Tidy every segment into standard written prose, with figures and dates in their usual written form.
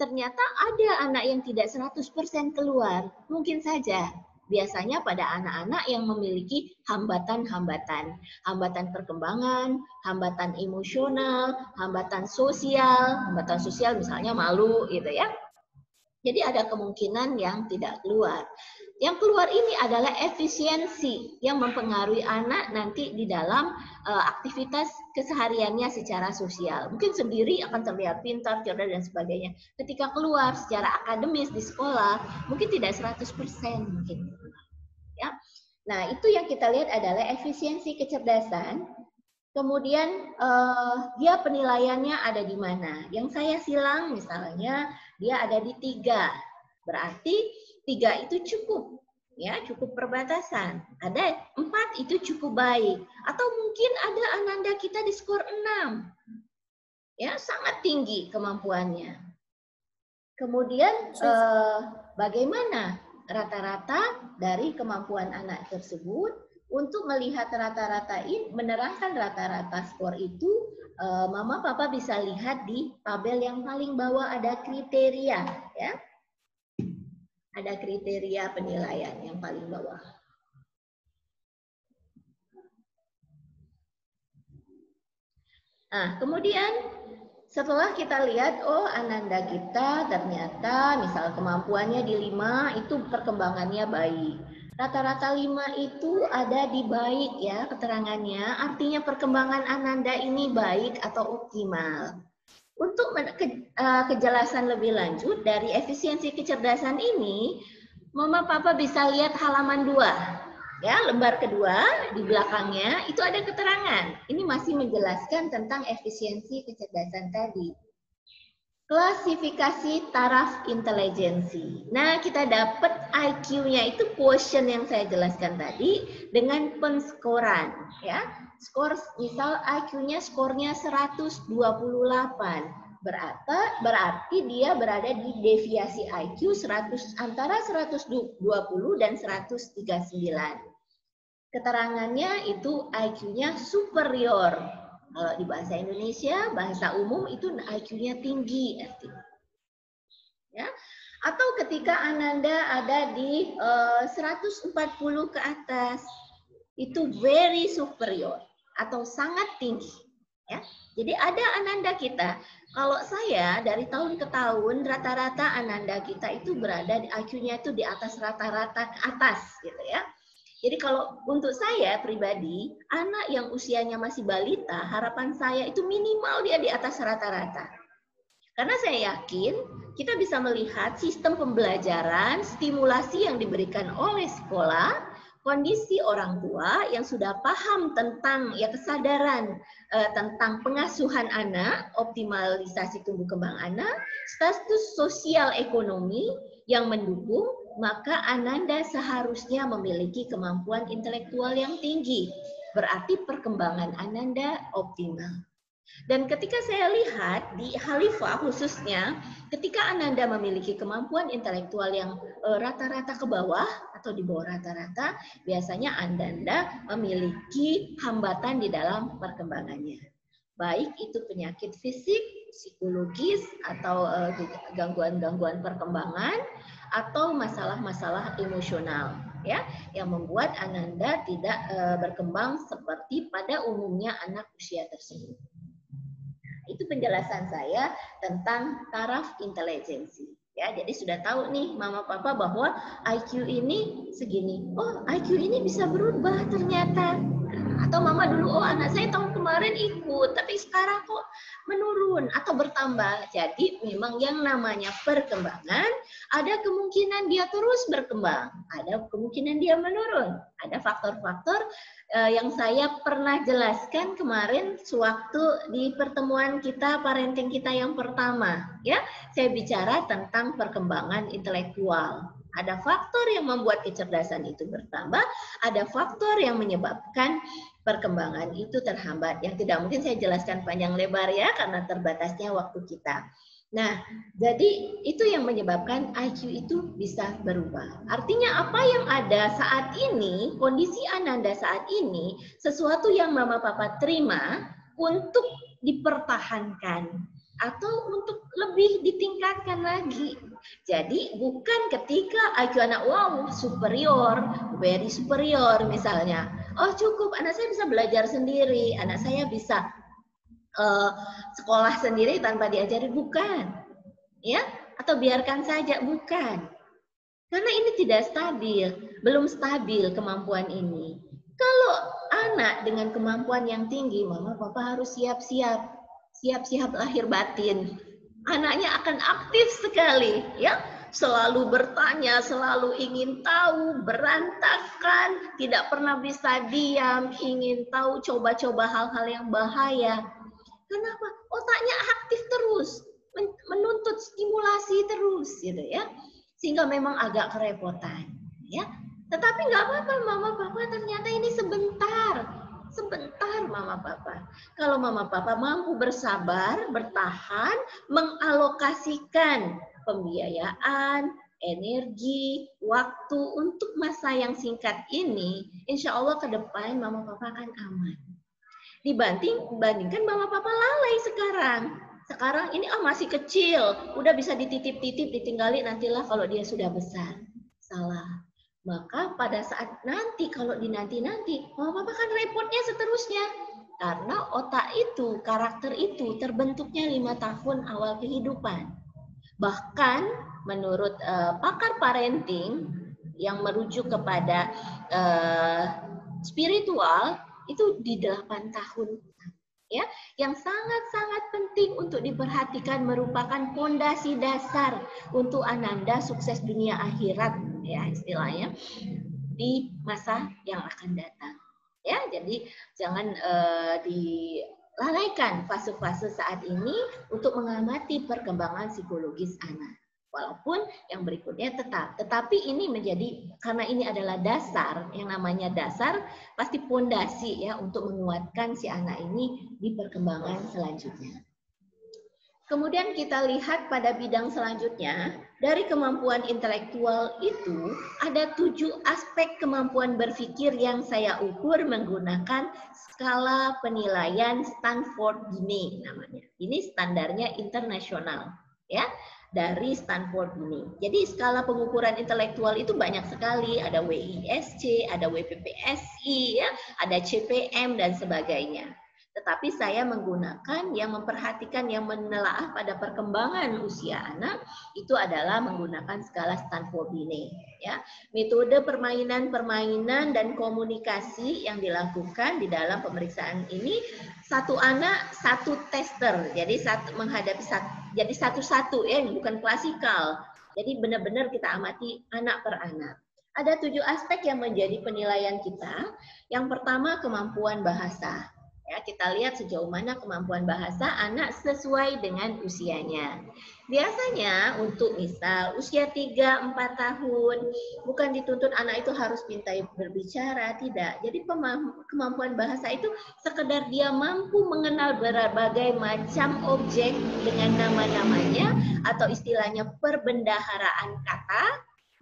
ternyata ada anak yang tidak 100% keluar. Mungkin saja. Biasanya pada anak-anak yang memiliki hambatan-hambatan. Hambatan perkembangan, hambatan emosional, hambatan sosial. Hambatan sosial misalnya malu gitu ya. Jadi ada kemungkinan yang tidak keluar. Yang keluar ini adalah efisiensi yang mempengaruhi anak nanti di dalam aktivitas kesehariannya secara sosial. Mungkin sendiri akan terlihat pintar, cerdas, dan sebagainya. Ketika keluar secara akademis di sekolah, mungkin tidak 100% mungkin. Ya. Nah, itu yang kita lihat adalah efisiensi kecerdasan. Kemudian dia penilaiannya ada di mana? Yang saya silang misalnya dia ada di 3. Berarti 3 itu cukup, ya cukup perbatasan. Ada 4 itu cukup baik. Atau mungkin ada ananda kita di skor 6. Ya, sangat tinggi kemampuannya. Kemudian bagaimana rata-rata dari kemampuan anak tersebut? Untuk melihat rata-rata ini, menerangkan rata-rata skor itu, mama papa bisa lihat di tabel yang paling bawah ada kriteria, ya. Ada kriteria penilaian yang paling bawah. Nah, kemudian setelah kita lihat, oh ananda kita ternyata misal kemampuannya di 5 itu perkembangannya baik. Rata-rata 5 itu ada di baik ya keterangannya, artinya perkembangan ananda ini baik atau optimal. Untuk kejelasan lebih lanjut dari efisiensi kecerdasan ini, mama papa bisa lihat halaman 2. Ya, lembar kedua di belakangnya itu ada keterangan. Ini masih menjelaskan tentang efisiensi kecerdasan tadi. Klasifikasi taraf intelijensi. Nah, kita dapat IQ-nya itu quotient yang saya jelaskan tadi dengan penskoran, ya. Skor misal IQ-nya skornya 128. Berarti dia berada di deviasi IQ 100 antara 120 dan 139. Keterangannya itu IQ-nya superior. Kalau di bahasa Indonesia, bahasa umum itu IQ-nya tinggi. Ya. Atau ketika ananda ada di 140 ke atas, itu very superior atau sangat tinggi. Ya. Jadi ada ananda kita. Kalau saya dari tahun ke tahun, rata-rata ananda kita itu berada di IQ-nya itu di atas rata-rata ke atas, gitu ya. Jadi kalau untuk saya pribadi, anak yang usianya masih balita, harapan saya itu minimal dia di atas rata-rata. Karena saya yakin kita bisa melihat sistem pembelajaran, stimulasi yang diberikan oleh sekolah, kondisi orang tua yang sudah paham tentang ya kesadaran tentang pengasuhan anak, optimalisasi tumbuh kembang anak, status sosial ekonomi yang mendukung, maka ananda seharusnya memiliki kemampuan intelektual yang tinggi. Berarti perkembangan ananda optimal. Dan ketika saya lihat di Khalifah khususnya, ketika ananda memiliki kemampuan intelektual yang rata-rata ke bawah atau di bawah rata-rata, biasanya ananda memiliki hambatan di dalam perkembangannya. Baik itu penyakit fisik, psikologis, atau gangguan-gangguan perkembangan, atau masalah-masalah emosional, ya, yang membuat ananda tidak berkembang seperti pada umumnya anak usia tersebut. Itu penjelasan saya tentang taraf intelijensi. Ya, jadi sudah tahu nih mama papa bahwa IQ ini segini. Oh, IQ ini bisa berubah ternyata. Atau mama dulu, oh anak saya tahun kemarin ikut, tapi sekarang kok menurun atau bertambah. Jadi memang yang namanya perkembangan, ada kemungkinan dia terus berkembang, ada kemungkinan dia menurun. Ada faktor-faktor yang saya pernah jelaskan kemarin sewaktu di pertemuan kita, parenting kita yang pertama. Ya, saya bicara tentang perkembangan intelektual. Ada faktor yang membuat kecerdasan itu bertambah, ada faktor yang menyebabkan perkembangan itu terhambat. Yang tidak mungkin saya jelaskan panjang lebar ya, karena terbatasnya waktu kita. Nah, jadi itu yang menyebabkan IQ itu bisa berubah. Artinya apa yang ada saat ini, kondisi ananda saat ini, sesuatu yang mama papa terima untuk dipertahankan. atau untuk lebih ditingkatkan lagi. Jadi bukan ketika IQ anak wow superior, very superior misalnya. Oh cukup, anak saya bisa belajar sendiri, anak saya bisa sekolah sendiri tanpa diajari, bukan. Ya, atau biarkan saja, bukan. Karena ini tidak stabil, belum stabil kemampuan ini. Kalau anak dengan kemampuan yang tinggi, mama papa harus siap-siap lahir batin. Anaknya akan aktif sekali, ya, selalu bertanya, selalu ingin tahu, berantakan, tidak pernah bisa diam, ingin tahu, coba-coba hal-hal yang bahaya. Kenapa? Otaknya aktif terus, menuntut stimulasi terus, gitu ya, sehingga memang agak kerepotan, ya. Tetapi nggak apa-apa, mama papa, ternyata ini sebentar mama papa. Kalau mama papa mampu bersabar, bertahan, mengalokasikan pembiayaan, energi, waktu untuk masa yang singkat ini, insya Allah ke depan mama papa akan aman. Dibandingkan mama papa lalai sekarang. Sekarang ini masih kecil, udah bisa dititip-titip, ditinggalin nantilah kalau dia sudah besar. Salah. Maka pada saat nanti, kalau dinanti-nanti, mama papa kan repotnya seterusnya. Karena otak itu, karakter itu terbentuknya 5 tahun awal kehidupan. Bahkan menurut pakar parenting yang merujuk kepada spiritual, itu di 8 tahun. Ya, yang sangat-sangat penting untuk diperhatikan, merupakan fondasi dasar untuk Ananda sukses dunia akhirat, ya istilahnya, di masa yang akan datang. Ya, jadi jangan dilalaikan fase-fase saat ini untuk mengamati perkembangan psikologis anak. Walaupun yang berikutnya tetapi ini menjadi, karena ini adalah dasar, yang namanya dasar pasti fondasi ya untuk menguatkan si anak ini di perkembangan selanjutnya. Kemudian kita lihat pada bidang selanjutnya, dari kemampuan intelektual itu ada 7 aspek kemampuan berpikir yang saya ukur menggunakan skala penilaian Stanford Gini namanya. Ini standarnya internasional ya, dari Stanford Gini. Jadi skala pengukuran intelektual itu banyak sekali, ada WISC, ada WPPSI, ya, ada CPM dan sebagainya. Tetapi saya menggunakan yang memperhatikan, yang menelaah pada perkembangan usia anak, itu adalah menggunakan skala Stanford Gini. Ya, metode permainan dan komunikasi yang dilakukan di dalam pemeriksaan ini, satu anak satu tester, jadi jadi satu-satu ya, bukan klasikal. Jadi benar-benar kita amati anak per anak. Ada 7 aspek yang menjadi penilaian kita. Yang pertama, kemampuan bahasa. Ya, kita lihat sejauh mana kemampuan bahasa anak sesuai dengan usianya. Biasanya untuk misal usia 3-4 tahun, bukan dituntut anak itu harus pintar berbicara, tidak. Jadi kemampuan bahasa itu sekedar dia mampu mengenal berbagai macam objek dengan nama-namanya, atau istilahnya perbendaharaan kata,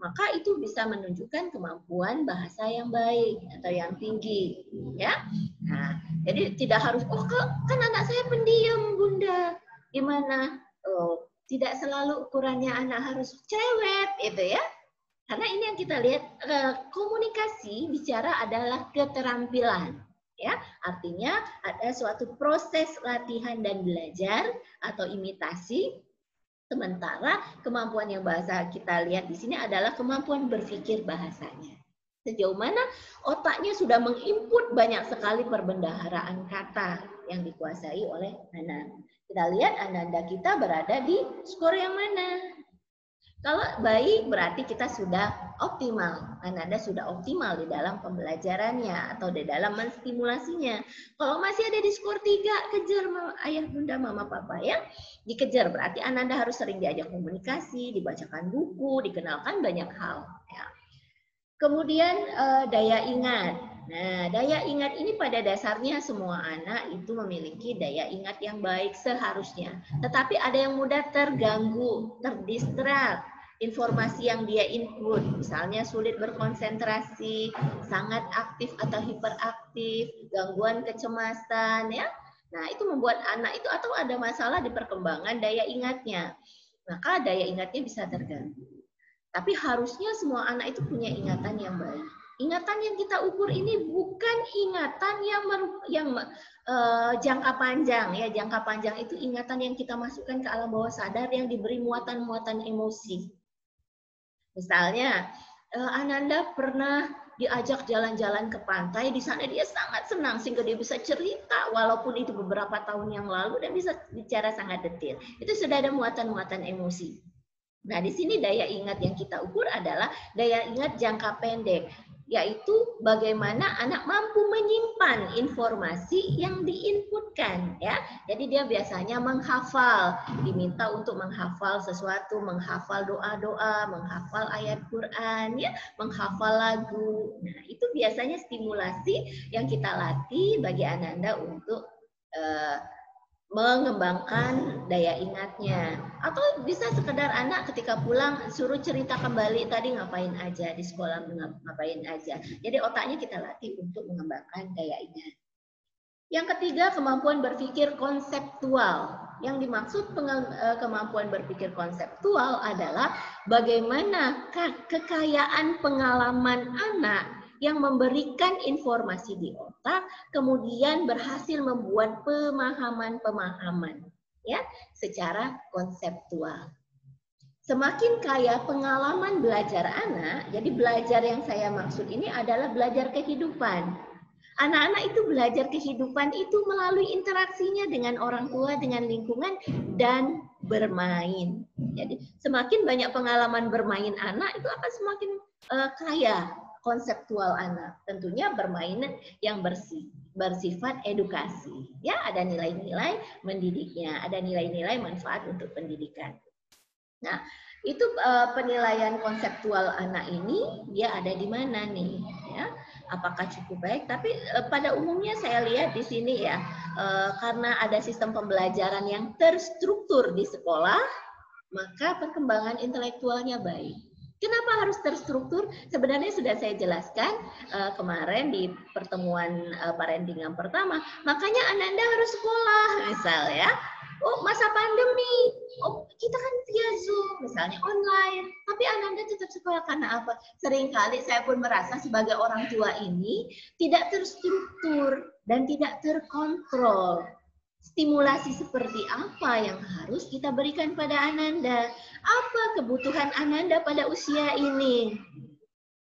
maka itu bisa menunjukkan kemampuan bahasa yang baik atau yang tinggi, ya. Nah, jadi tidak harus, kan anak saya pendiam, Bunda, gimana? Oh, tidak selalu ukurannya anak harus cerewet, itu ya. Karena ini yang kita lihat, komunikasi bicara adalah keterampilan, ya. Artinya ada suatu proses latihan dan belajar atau imitasi. Sementara kemampuan yang bahasa kita lihat di sini adalah kemampuan berpikir bahasanya. Sejauh mana otaknya sudah menginput banyak sekali perbendaharaan kata yang dikuasai oleh anak. Kita lihat Ananda kita berada di skor yang mana. Kalau baik berarti kita sudah optimal. Ananda sudah optimal di dalam pembelajarannya atau di dalam menstimulasinya. Kalau masih ada di skor 3, kejar ayah bunda mama papa ya. Dikejar berarti Ananda harus sering diajak komunikasi, dibacakan buku, dikenalkan banyak hal. Ya. Kemudian daya ingat. Nah, daya ingat ini pada dasarnya semua anak itu memiliki daya ingat yang baik seharusnya. Tetapi ada yang mudah terganggu, terdistrak. Informasi yang dia input, misalnya sulit berkonsentrasi, sangat aktif atau hiperaktif, gangguan kecemasan, ya. Nah, itu membuat anak itu atau ada masalah di perkembangan daya ingatnya. Maka daya ingatnya bisa terganggu. Tapi harusnya semua anak itu punya ingatan yang baik. Ingatan yang kita ukur ini bukan ingatan yang jangka panjang ya. Jangka panjang itu ingatan yang kita masukkan ke alam bawah sadar yang diberi muatan-muatan emosi. Misalnya, Ananda pernah diajak jalan-jalan ke pantai, di sana dia sangat senang sehingga dia bisa cerita walaupun itu beberapa tahun yang lalu dan bisa bicara sangat detail. Itu sudah ada muatan-muatan emosi. Nah, di sini daya ingat yang kita ukur adalah daya ingat jangka pendek, yaitu bagaimana anak mampu menyimpan informasi yang diinputkan ya. Jadi dia biasanya menghafal, diminta untuk menghafal sesuatu, menghafal doa-doa, menghafal ayat Quran ya, menghafal lagu. Nah, itu biasanya stimulasi yang kita latih bagi Ananda untuk mengembangkan daya ingatnya. Atau bisa sekedar anak ketika pulang suruh cerita kembali tadi ngapain aja di sekolah, ngapain aja. Jadi otaknya kita latih untuk mengembangkan daya ingat. Yang ketiga, kemampuan berpikir konseptual. Yang dimaksud kemampuan berpikir konseptual adalah bagaimana kekayaan pengalaman anak yang memberikan informasi di otak, kemudian berhasil membuat pemahaman-pemahaman ya secara konseptual. Semakin kaya pengalaman belajar anak, jadi belajar yang saya maksud ini adalah belajar kehidupan. Anak-anak itu belajar kehidupan itu melalui interaksinya dengan orang tua, dengan lingkungan, dan bermain. Jadi semakin banyak pengalaman bermain anak, itu akan semakin kaya konseptual anak. Tentunya bermain yang bersifat edukasi. Ya, ada nilai-nilai mendidiknya, ada nilai-nilai manfaat untuk pendidikan. Nah, itu penilaian konseptual anak ini dia ada di mana nih? Ya, apakah cukup baik? Tapi pada umumnya saya lihat di sini ya, karena ada sistem pembelajaran yang terstruktur di sekolah, maka perkembangan intelektualnya baik. Kenapa harus terstruktur? Sebenarnya sudah saya jelaskan kemarin di pertemuan parenting yang pertama. Makanya Ananda harus sekolah, misal ya. Oh, masa pandemi, oh kita kan via Zoom, misalnya online. Tapi Ananda tetap sekolah karena apa? Seringkali saya pun merasa sebagai orang tua ini tidak terstruktur dan tidak terkontrol. Stimulasi seperti apa yang harus kita berikan pada Ananda? Apa kebutuhan Ananda pada usia ini?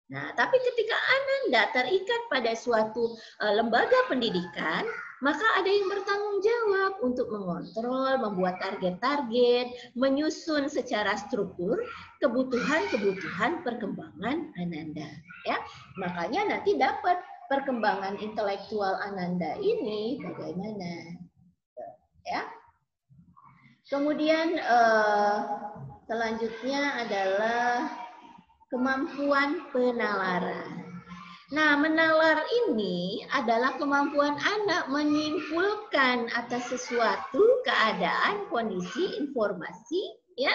Nah, tapi ketika Ananda terikat pada suatu lembaga pendidikan, maka ada yang bertanggung jawab untuk mengontrol, membuat target-target, menyusun secara struktur kebutuhan-kebutuhan perkembangan Ananda. Ya, makanya nanti dapat perkembangan intelektual Ananda ini bagaimana? Ya. Kemudian selanjutnya adalah kemampuan penalaran. Nah, menalar ini adalah kemampuan anak menyimpulkan atas sesuatu keadaan, kondisi, informasi, ya,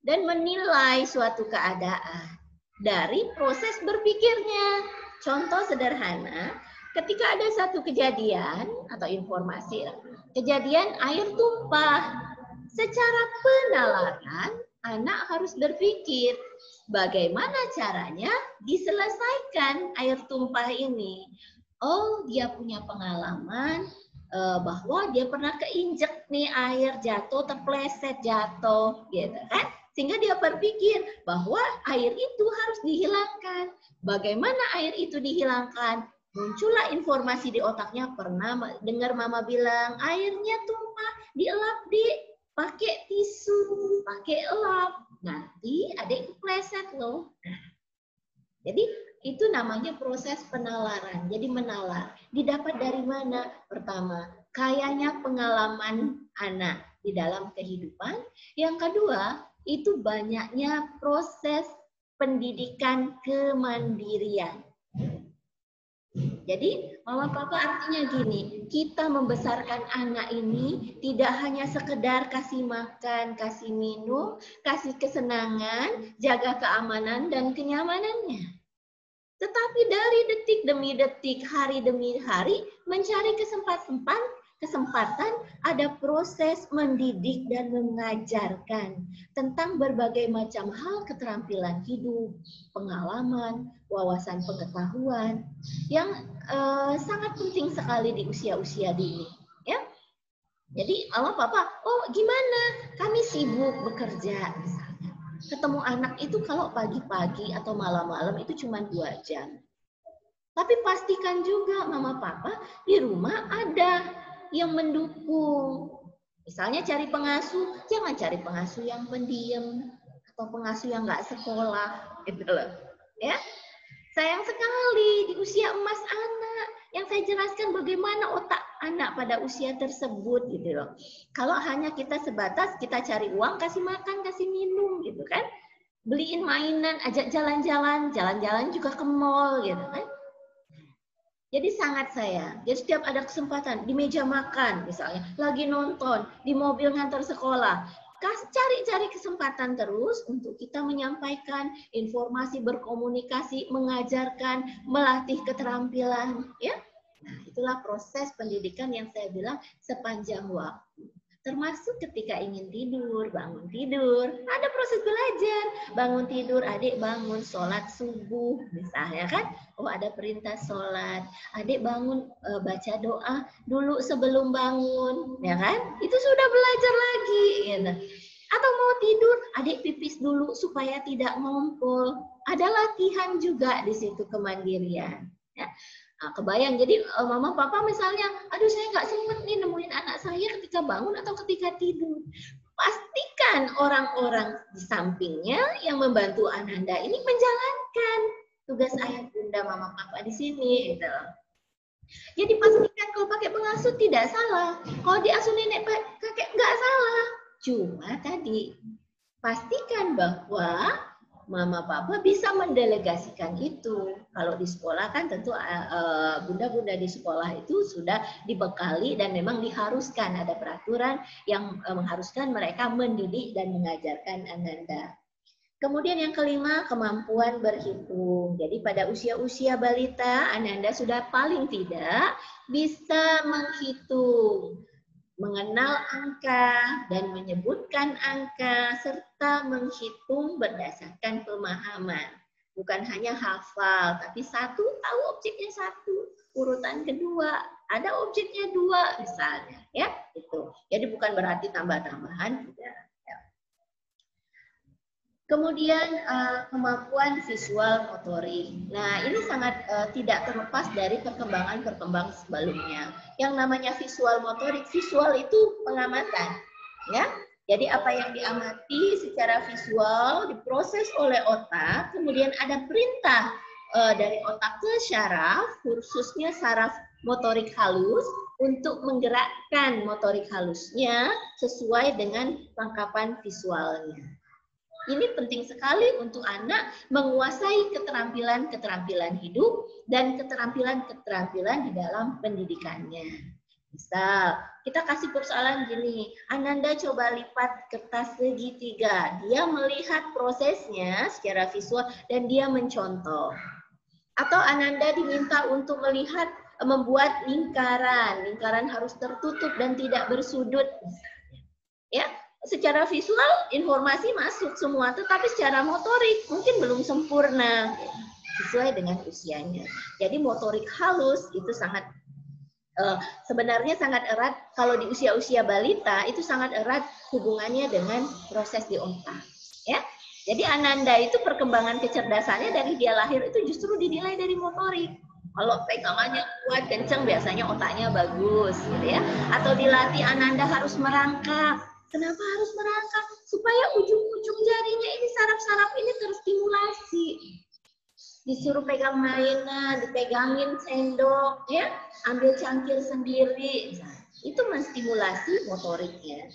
dan menilai suatu keadaan dari proses berpikirnya. Contoh sederhana, ketika ada satu kejadian atau informasi, kejadian air tumpah, secara penalaran anak harus berpikir bagaimana caranya diselesaikan air tumpah ini. Oh, dia punya pengalaman bahwa dia pernah keinjek nih air jatuh, terpleset jatuh, gitu kan? Sehingga dia berpikir bahwa air itu harus dihilangkan. Bagaimana air itu dihilangkan? Muncullah informasi di otaknya, pernah dengar mama bilang airnya tumpah, dielap pakai tisu, pakai elap. Nanti adik kepleset loh. Nah, jadi itu namanya proses penalaran. Jadi menalar. Didapat dari mana? Pertama, kayanya pengalaman anak di dalam kehidupan. Yang kedua, itu banyaknya proses pendidikan kemandirian. Jadi, mama papa artinya gini, kita membesarkan anak ini tidak hanya sekedar kasih makan, kasih minum, kasih kesenangan, jaga keamanan dan kenyamanannya. Tetapi dari detik demi detik, hari demi hari, mencari kesempatan kesempatan, ada proses mendidik dan mengajarkan tentang berbagai macam hal keterampilan hidup, pengalaman, wawasan pengetahuan yang sangat penting sekali di usia-usia dini. Ya, jadi mama papa, oh gimana? Kami sibuk bekerja misalnya. Ketemu anak itu kalau pagi-pagi atau malam-malam itu cuma 2 jam. Tapi pastikan juga mama papa di rumah ada yang mendukung. Misalnya cari pengasuh, jangan cari pengasuh yang pendiam atau pengasuh yang nggak sekolah, gitu loh. Ya, sayang sekali di usia emas anak. Yang saya jelaskan bagaimana otak anak pada usia tersebut, gitu loh. Kalau hanya kita sebatas kita cari uang, kasih makan, kasih minum, gitu kan? Beliin mainan, ajak jalan-jalan, jalan-jalan juga ke mall, gitu kan? Jadi sangat sayang. Jadi setiap ada kesempatan di meja makan misalnya, lagi nonton, di mobil ngantar sekolah, cari-cari kesempatan terus untuk kita menyampaikan informasi, berkomunikasi, mengajarkan, melatih keterampilan, ya. Nah, itulah proses pendidikan yang saya bilang sepanjang waktu. Termasuk ketika ingin tidur, bangun tidur, ada proses belajar. Bangun tidur, adik bangun, sholat subuh, misalnya kan. Oh, ada perintah sholat. Adik bangun, baca doa dulu sebelum bangun, ya kan? Itu sudah belajar lagi. Gitu. Atau mau tidur, adik pipis dulu supaya tidak ngompol. Ada latihan juga di situ kemandirian. Ya. Nah, kebayang, jadi mama papa misalnya, aduh saya nggak sempet nih nemuin anak saya ketika bangun atau ketika tidur. Pastikan orang-orang di sampingnya yang membantu Ananda ini menjalankan tugas ayah bunda mama papa di sini. Gitu. Jadi pastikan kalau pakai pengasuh tidak salah, kalau diasuh nenek kakek nggak salah. Cuma tadi pastikan bahwa mama papa bisa mendelegasikan itu. Kalau di sekolah kan tentu bunda-bunda di sekolah itu sudah dibekali dan memang diharuskan ada peraturan yang mengharuskan mereka mendidik dan mengajarkan Ananda. Kemudian yang kelima, kemampuan berhitung. Jadi pada usia-usia balita, Ananda sudah paling tidak bisa menghitung, mengenal angka dan menyebutkan angka, serta menghitung berdasarkan pemahaman. Bukan hanya hafal, tapi satu tahu objeknya satu, urutan kedua ada objeknya 2 misalnya, ya itu. Jadi bukan berarti tambah-tambahan, tidak. Kemudian kemampuan visual motorik. Nah, ini sangat tidak terlepas dari perkembangan sebelumnya. Yang namanya visual motorik, visual itu pengamatan, ya. Jadi apa yang diamati secara visual diproses oleh otak, kemudian ada perintah dari otak ke syaraf, khususnya saraf motorik halus, untuk menggerakkan motorik halusnya sesuai dengan tangkapan visualnya. Ini penting sekali untuk anak menguasai keterampilan-keterampilan hidup dan keterampilan-keterampilan di dalam pendidikannya. Misal, kita kasih persoalan gini, Ananda coba lipat kertas segitiga. Dia melihat prosesnya secara visual dan dia mencontoh. Atau Ananda diminta untuk melihat membuat lingkaran. Lingkaran harus tertutup dan tidak bersudut. Ya, secara visual informasi masuk semua, tetapi secara motorik mungkin belum sempurna sesuai dengan usianya. Jadi motorik halus itu sangat sebenarnya sangat erat kalau di usia-usia balita, itu sangat erat hubungannya dengan proses di otak. Ya, jadi Ananda itu perkembangan kecerdasannya dari dia lahir itu justru dinilai dari motorik. Kalau pegangannya kuat, kenceng, biasanya otaknya bagus, gitu ya. Atau dilatih Ananda harus merangkak. Kenapa harus merangkak? Supaya ujung-ujung jarinya ini, saraf-saraf ini terstimulasi. Disuruh pegang mainan, dipegangin sendok, ya, ambil cangkir sendiri. Itu menstimulasi motoriknya.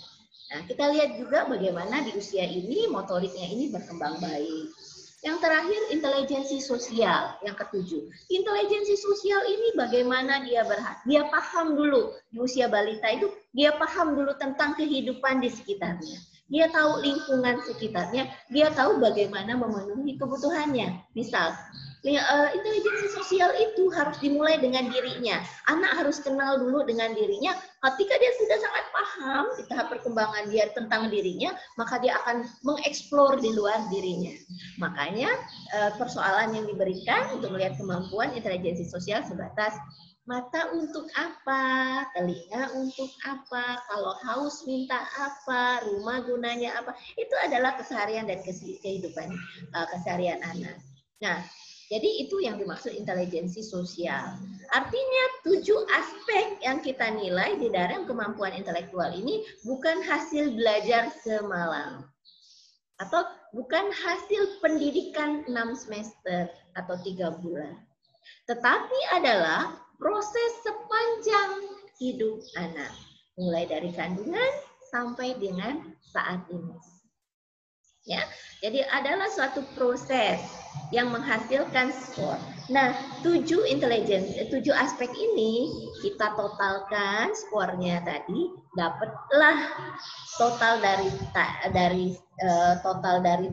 Nah, kita lihat juga bagaimana di usia ini motoriknya ini berkembang baik. Yang terakhir, intelijensi sosial. Yang ketujuh, intelijensi sosial ini bagaimana dia paham dulu di usia balita itu, dia paham dulu tentang kehidupan di sekitarnya. Dia tahu lingkungan sekitarnya, dia tahu bagaimana memenuhi kebutuhannya. Misal, Intelijensi sosial itu harus dimulai dengan dirinya. Anak harus kenal dulu dengan dirinya. Ketika dia sudah sangat paham di tahap perkembangan dia tentang dirinya, maka dia akan mengeksplor di luar dirinya. Makanya persoalan yang diberikan untuk melihat kemampuan intelijensi sosial sebatas mata untuk apa, telinga untuk apa, kalau haus minta apa, rumah gunanya apa, itu adalah keseharian dan kehidupan keseharian anak. Nah, jadi itu yang dimaksud intelijensi sosial. Artinya 7 aspek yang kita nilai di dalam kemampuan intelektual ini bukan hasil belajar semalam. Atau bukan hasil pendidikan 6 semester atau 3 bulan. Tetapi adalah proses sepanjang hidup anak. Mulai dari kandungan sampai dengan saat ini. Ya, jadi adalah suatu proses yang menghasilkan skor. Nah, 7 aspek ini kita totalkan skornya tadi, dapatlah total dari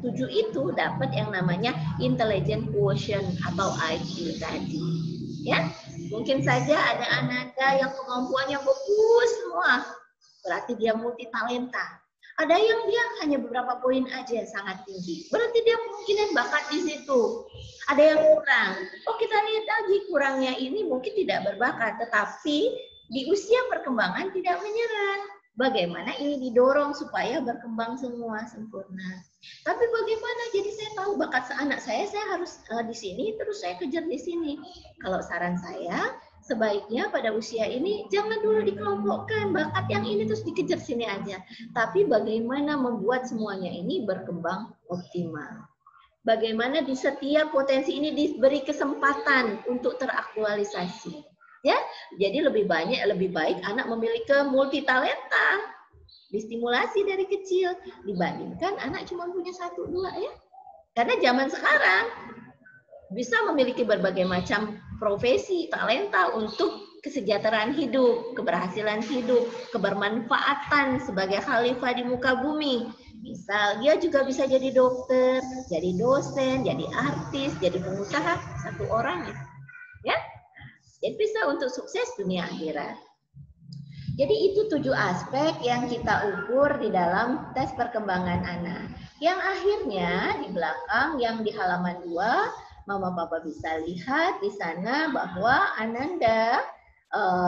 7 itu dapat yang namanya intelligent quotient atau IQ tadi. Ya, mungkin saja ada Ananda yang kemampuannya bagus semua, berarti dia multi talenta. Ada yang dia hanya beberapa poin aja sangat tinggi. Berarti dia kemungkinan bakat di situ. Ada yang kurang. Oh, kita lihat lagi kurangnya ini mungkin tidak berbakat, tetapi di usia perkembangan tidak menyerah. Bagaimana ini didorong supaya berkembang semua sempurna. Tapi bagaimana? Jadi saya tahu bakat anak saya harus di sini, terus saya kejar di sini. Kalau saran saya, sebaiknya pada usia ini jangan dulu dikelompokkan bakat yang ini terus dikejar sini aja. Tapi bagaimana membuat semuanya ini berkembang optimal. Bagaimana di setiap potensi ini diberi kesempatan untuk teraktualisasi. Ya, jadi lebih baik anak memiliki multi talenta, distimulasi dari kecil dibandingkan anak cuma punya 1-2 ya. Karena zaman sekarang bisa memiliki berbagai macam profesi, talenta untuk kesejahteraan hidup, keberhasilan hidup, kebermanfaatan sebagai khalifah di muka bumi. Misal dia juga bisa jadi dokter, jadi dosen, jadi artis, jadi pengusaha, 1 orang ya. Jadi bisa untuk sukses dunia akhirat. Jadi itu 7 aspek yang kita ukur di dalam tes perkembangan anak. Yang akhirnya di belakang yang di halaman 2, Mama Papa bisa lihat di sana bahwa Ananda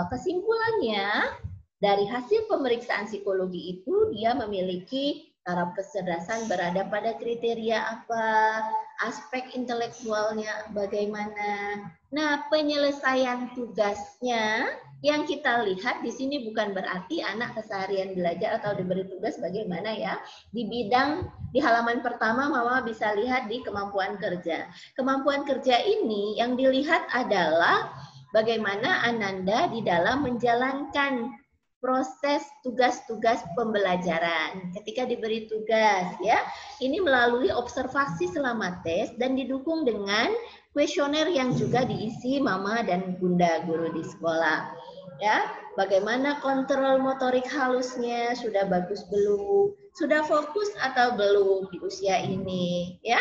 kesimpulannya dari hasil pemeriksaan psikologi itu dia memiliki taraf kecerdasan berada pada kriteria apa, aspek intelektualnya bagaimana. Nah, penyelesaian tugasnya yang kita lihat di sini bukan berarti anak keseharian belajar atau diberi tugas bagaimana ya. Di bidang di halaman pertama Mama bisa lihat di kemampuan kerja. Kemampuan kerja ini yang dilihat adalah bagaimana Ananda di dalam menjalankan proses tugas-tugas pembelajaran. Ketika diberi tugas ya, ini melalui observasi selama tes dan didukung dengan kuesioner yang juga diisi Mama dan Bunda guru di sekolah. Ya, bagaimana kontrol motorik halusnya, sudah bagus belum? Sudah fokus atau belum di usia ini? Ya,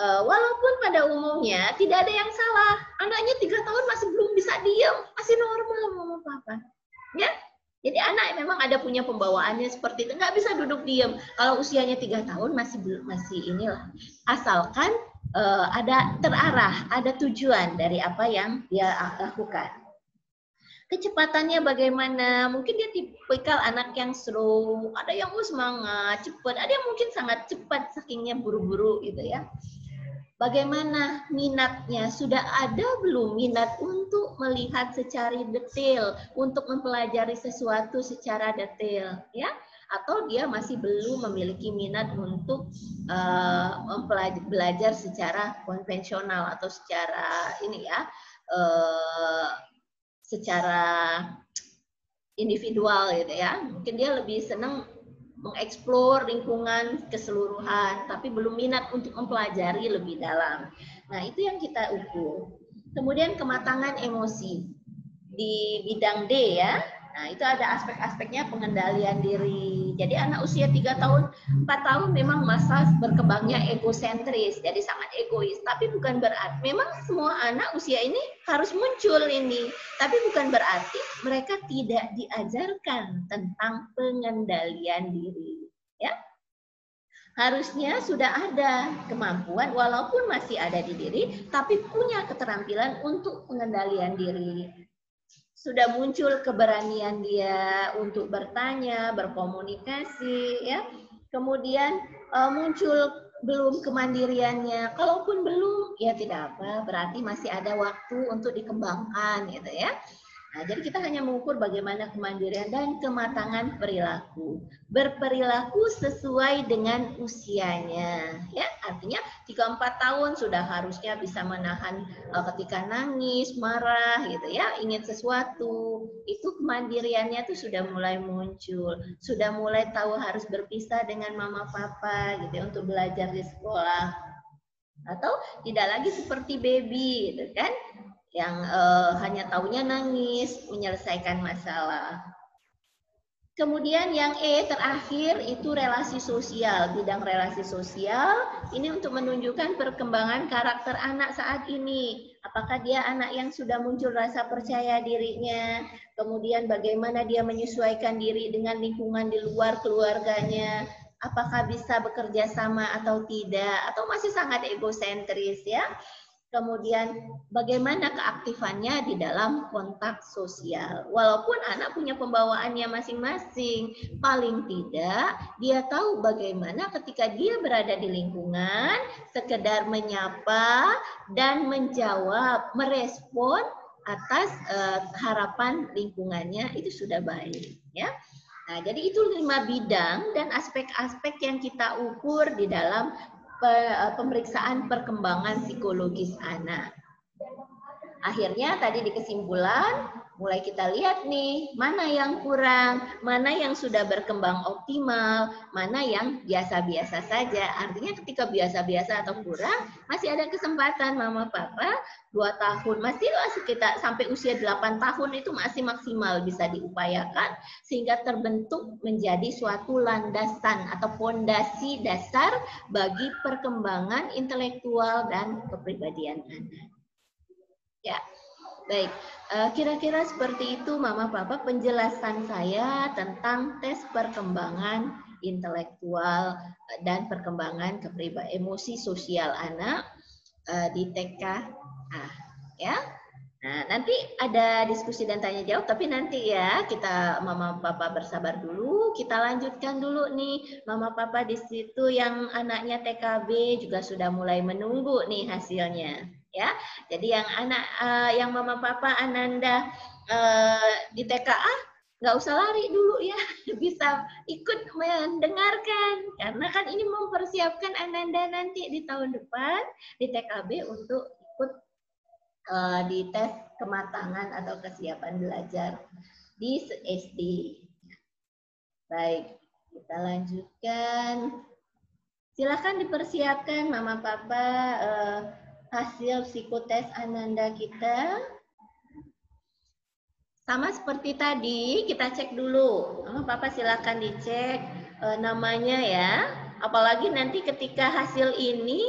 walaupun pada umumnya tidak ada yang salah. Anaknya 3 tahun masih belum bisa diam, masih normal Mama Papa. Ya, jadi anak memang ada punya pembawaannya seperti itu, nggak bisa duduk diam. Kalau usianya 3 tahun masih inilah. Asalkan ada terarah, ada tujuan dari apa yang dia lakukan. Kecepatannya bagaimana? Mungkin dia tipikal anak yang slow, ada yang semangat, cepat, ada yang mungkin sangat cepat sakingnya buru-buru gitu ya. Bagaimana minatnya? Sudah ada belum minat untuk melihat secara detail, untuk mempelajari sesuatu secara detail, ya? Atau dia masih belum memiliki minat untuk belajar secara konvensional atau secara ini ya, secara individual gitu ya. Mungkin dia lebih senang mengeksplor lingkungan keseluruhan, tapi belum minat untuk mempelajari lebih dalam. Nah, itu yang kita ukur. Kemudian kematangan emosi di bidang D ya. Nah, itu ada aspek-aspeknya pengendalian diri. Jadi anak usia 3 tahun, 4 tahun memang masa berkembangnya egosentris, jadi sangat egois. Tapi bukan berarti, memang semua anak usia ini harus muncul ini. Tapi bukan berarti mereka tidak diajarkan tentang pengendalian diri. Ya, harusnya sudah ada kemampuan, walaupun masih ada di diri, tapi punya keterampilan untuk pengendalian diri. Sudah muncul keberanian dia untuk bertanya, berkomunikasi, ya. Kemudian muncul belum kemandiriannya. Kalaupun belum, ya tidak apa, berarti masih ada waktu untuk dikembangkan, gitu ya. Nah, jadi kita hanya mengukur bagaimana kemandirian dan kematangan perilaku. Berperilaku sesuai dengan usianya. Ya, artinya 3-4 tahun sudah harusnya bisa menahan ketika nangis, marah gitu ya, ingin sesuatu. Itu kemandiriannya itu sudah mulai muncul. Sudah mulai tahu harus berpisah dengan mama papa gitu ya, untuk belajar di sekolah. Atau tidak lagi seperti baby gitu kan, yang hanya taunya nangis, menyelesaikan masalah. Kemudian yang terakhir itu relasi sosial. Bidang relasi sosial ini untuk menunjukkan perkembangan karakter anak saat ini. Apakah dia anak yang sudah muncul rasa percaya dirinya, kemudian bagaimana dia menyesuaikan diri dengan lingkungan di luar keluarganya, apakah bisa bekerja sama atau tidak, atau masih sangat egosentris ya. Kemudian bagaimana keaktifannya di dalam kontak sosial. Walaupun anak punya pembawaannya masing-masing, paling tidak dia tahu bagaimana ketika dia berada di lingkungan, sekedar menyapa dan menjawab, merespon atas harapan lingkungannya itu sudah baik, ya. Nah, jadi itu 5 bidang dan aspek-aspek yang kita ukur di dalam pemeriksaan perkembangan psikologis anak. Akhirnya tadi di kesimpulan, mulai kita lihat nih, mana yang kurang, mana yang sudah berkembang optimal, mana yang biasa-biasa saja. Artinya ketika biasa-biasa atau kurang, masih ada kesempatan mama papa 2 tahun, masih sekitar sampai usia 8 tahun itu masih maksimal bisa diupayakan, sehingga terbentuk menjadi suatu landasan atau fondasi dasar bagi perkembangan intelektual dan kepribadian anak. Ya, baik. Kira-kira seperti itu Mama Papa penjelasan saya tentang tes perkembangan intelektual dan perkembangan kepribadian emosi sosial anak di TK. Ya. Nah, nanti ada diskusi dan tanya jawab, tapi nanti ya kita Mama Papa bersabar dulu, kita lanjutkan dulu nih. Mama Papa di situ yang anaknya TKB juga sudah mulai menunggu nih hasilnya, ya. Jadi yang anak yang Mama Papa Ananda di TKA nggak usah lari dulu ya, bisa ikut mendengarkan karena kan ini mempersiapkan Ananda nanti di tahun depan di TKB untuk ikut di tes kematangan atau kesiapan belajar di SD. Baik, kita lanjutkan. Silakan dipersiapkan Mama Papa hasil psikotes Ananda kita. Sama seperti tadi, kita cek dulu. Mama Papa silakan dicek namanya ya. Apalagi nanti ketika hasil ini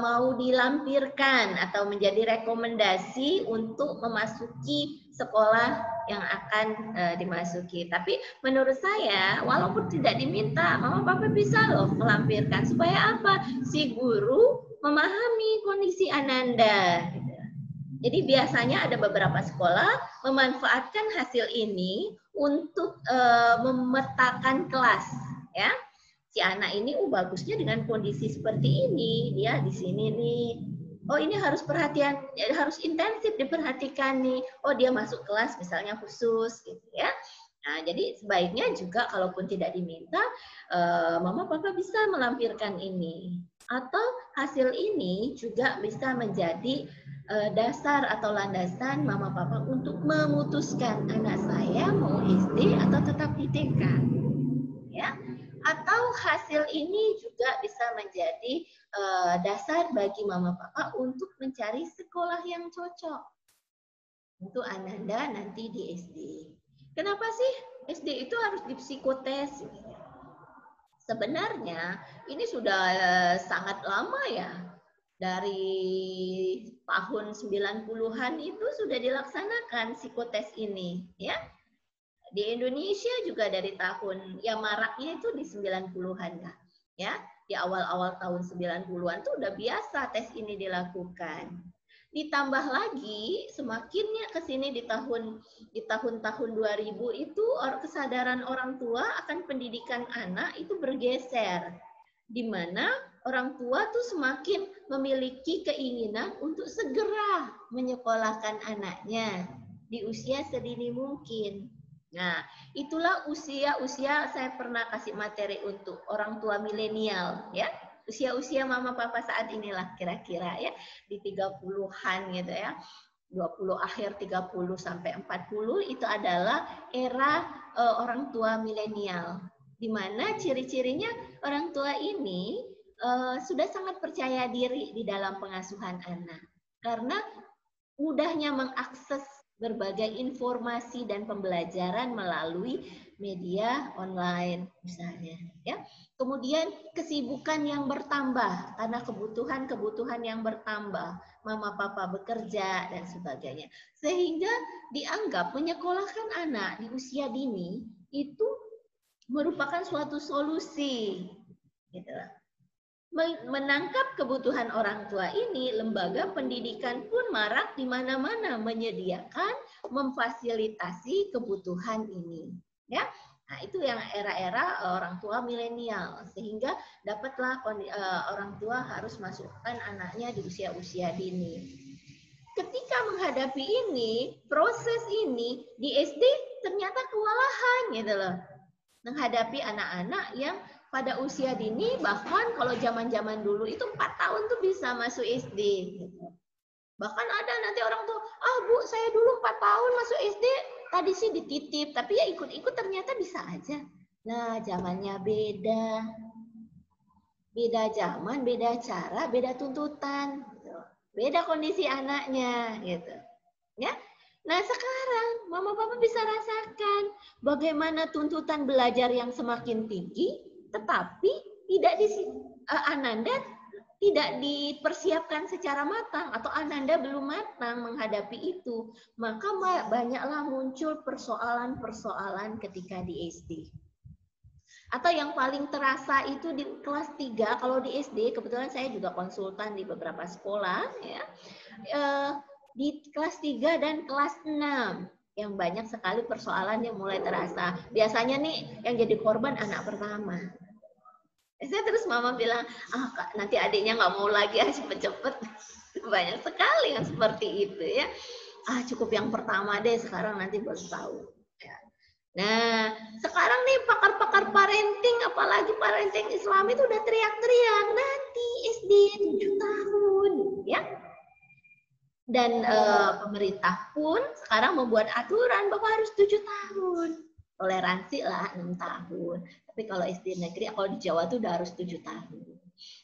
mau dilampirkan atau menjadi rekomendasi untuk memasuki sekolah yang akan dimasuki. Tapi menurut saya, walaupun tidak diminta, Mama Papa bisa loh melampirkan. Supaya apa? Si guru memahami kondisi Ananda. Jadi biasanya ada beberapa sekolah memanfaatkan hasil ini untuk memetakan kelas, ya. Si anak ini bagusnya dengan kondisi seperti ini, dia di sini nih. Oh, ini harus perhatian, harus intensif diperhatikan nih. Oh, dia masuk kelas misalnya khusus gitu ya. Nah, jadi sebaiknya juga kalaupun tidak diminta, Mama Papa bisa melampirkan ini. Atau hasil ini juga bisa menjadi dasar atau landasan Mama Papa untuk memutuskan anak saya mau SD atau tetap di TK. Ya. Atau hasil ini juga bisa menjadi dasar bagi Mama Papa untuk mencari sekolah yang cocok untuk Ananda nanti di SD. Kenapa sih SD itu harus dipsikotes? Sebenarnya ini sudah sangat lama ya. Dari tahun 90-an itu sudah dilaksanakan psikotes ini, ya. Di Indonesia juga dari tahun yang maraknya itu di 90-an ya. Di awal-awal tahun 90-an tuh udah biasa tes ini dilakukan. Ditambah lagi semakinnya ke sini di tahun-tahun 2000 itu kesadaran orang tua akan pendidikan anak itu bergeser, di mana orang tua tuh semakin memiliki keinginan untuk segera menyekolahkan anaknya di usia sedini mungkin. Nah, itulah usia-usia saya pernah kasih materi untuk orang tua milenial, ya. Usia-usia mama papa saat inilah kira-kira ya, di 30-an gitu ya. 20 akhir 30 sampai 40 itu adalah era orang tua milenial, di mana ciri-cirinya orang tua ini sudah sangat percaya diri di dalam pengasuhan anak karena mudahnya mengakses berbagai informasi dan pembelajaran melalui media online misalnya, ya. Kemudian kesibukan yang bertambah karena kebutuhan yang bertambah, mama papa bekerja dan sebagainya, sehingga dianggap menyekolahkan anak di usia dini itu merupakan suatu solusi, gitu. Menangkap kebutuhan orang tua ini, lembaga pendidikan pun marak di mana-mana menyediakan, memfasilitasi kebutuhan ini, ya. Nah, itu yang era-era orang tua milenial, sehingga dapatlah orang tua harus masukkan anaknya di usia-usia dini. Ketika menghadapi ini, proses ini di SD ternyata kewalahan gitu loh. Menghadapi anak-anak yang pada usia dini, bahkan kalau zaman-zaman dulu itu 4 tahun tuh bisa masuk SD. Bahkan ada nanti orang tuh, Bu, saya dulu 4 tahun masuk SD, tadi sih dititip, tapi ya ikut-ikut ternyata bisa aja. Nah, zamannya beda. Beda zaman, beda cara, beda tuntutan. Beda kondisi anaknya, gitu. Ya. Nah, sekarang mama papa bisa rasakan bagaimana tuntutan belajar yang semakin tinggi, tetapi tidak Ananda tidak dipersiapkan secara matang atau Ananda belum matang menghadapi itu. Maka banyaklah muncul persoalan-persoalan ketika di SD. Atau yang paling terasa itu di kelas 3, kalau di SD, kebetulan saya juga konsultan di beberapa sekolah, ya. Di kelas 3 dan kelas 6 yang banyak sekali persoalan yang mulai terasa. Biasanya nih yang jadi korban anak pertama. Saya terus mama bilang, Kak, nanti adiknya nggak mau lagi, cepet-cepet. Banyak sekali yang seperti itu ya. Cukup yang pertama deh, sekarang nanti baru tahu. Nah, sekarang nih pakar-pakar parenting, apalagi parenting Islam itu udah teriak-teriak, nanti SD 7 tahun, ya. Dan pemerintah pun sekarang membuat aturan bahwa harus 7 tahun. Toleransi lah 6 tahun. Tapi kalau SD negeri, kalau di Jawa tuh udah harus 7 tahun.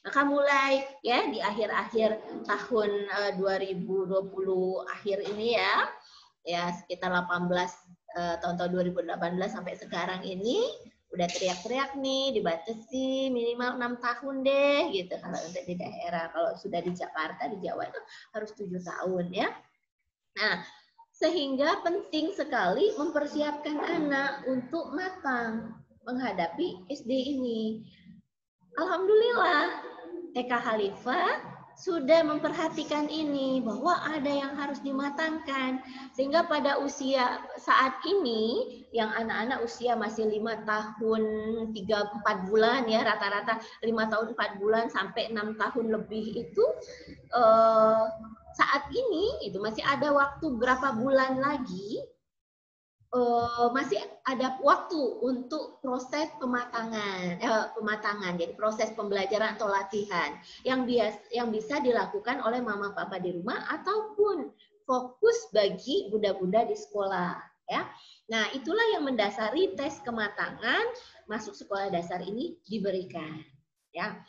Maka mulai ya di akhir-akhir tahun 2020 akhir ini ya sekitar 18 tahun-tahun 2018 sampai sekarang ini udah teriak-teriak nih dibatasi minimal 6 tahun deh gitu kalau untuk di daerah. Kalau sudah di Jakarta, di Jawa itu harus 7 tahun ya. Nah, sehingga penting sekali mempersiapkan anak untuk matang menghadapi SD ini. Alhamdulillah, TK Khalifah sudah memperhatikan ini, bahwa ada yang harus dimatangkan. Sehingga pada usia saat ini, yang anak-anak usia masih 5 tahun 3-4 bulan ya, rata-rata 5 tahun 4 bulan sampai 6 tahun lebih itu, saat ini itu masih ada waktu berapa bulan lagi, masih ada waktu untuk proses pematangan, jadi proses pembelajaran atau latihan yang bisa dilakukan oleh mama papa di rumah ataupun fokus bagi bunda-bunda di sekolah, ya. Nah, itulah yang mendasari tes kematangan masuk sekolah dasar ini diberikan, ya.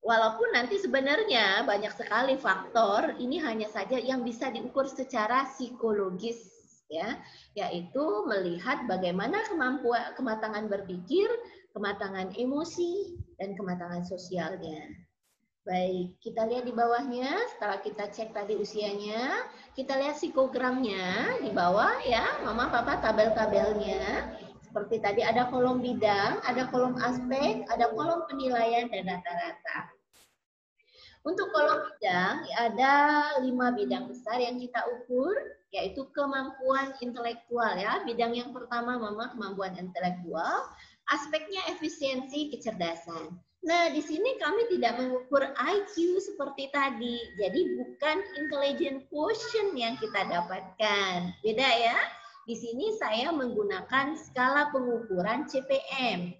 Walaupun nanti sebenarnya banyak sekali faktor, ini hanya saja yang bisa diukur secara psikologis ya, yaitu melihat bagaimana kematangan berpikir, kematangan emosi, dan kematangan sosialnya. Baik, kita lihat di bawahnya. Setelah kita cek tadi usianya, kita lihat psikogramnya di bawah ya, Mama, Papa, tabel-tabelnya. Seperti tadi ada kolom bidang, ada kolom aspek, ada kolom penilaian dan rata-rata. Untuk kolom bidang ada 5 bidang besar yang kita ukur, yaitu kemampuan intelektual ya. Bidang yang pertama Mama, kemampuan intelektual, aspeknya efisiensi kecerdasan. Nah, di sini kami tidak mengukur IQ seperti tadi. Jadi bukan intelligent quotient yang kita dapatkan. Beda ya. Di sini saya menggunakan skala pengukuran CPM.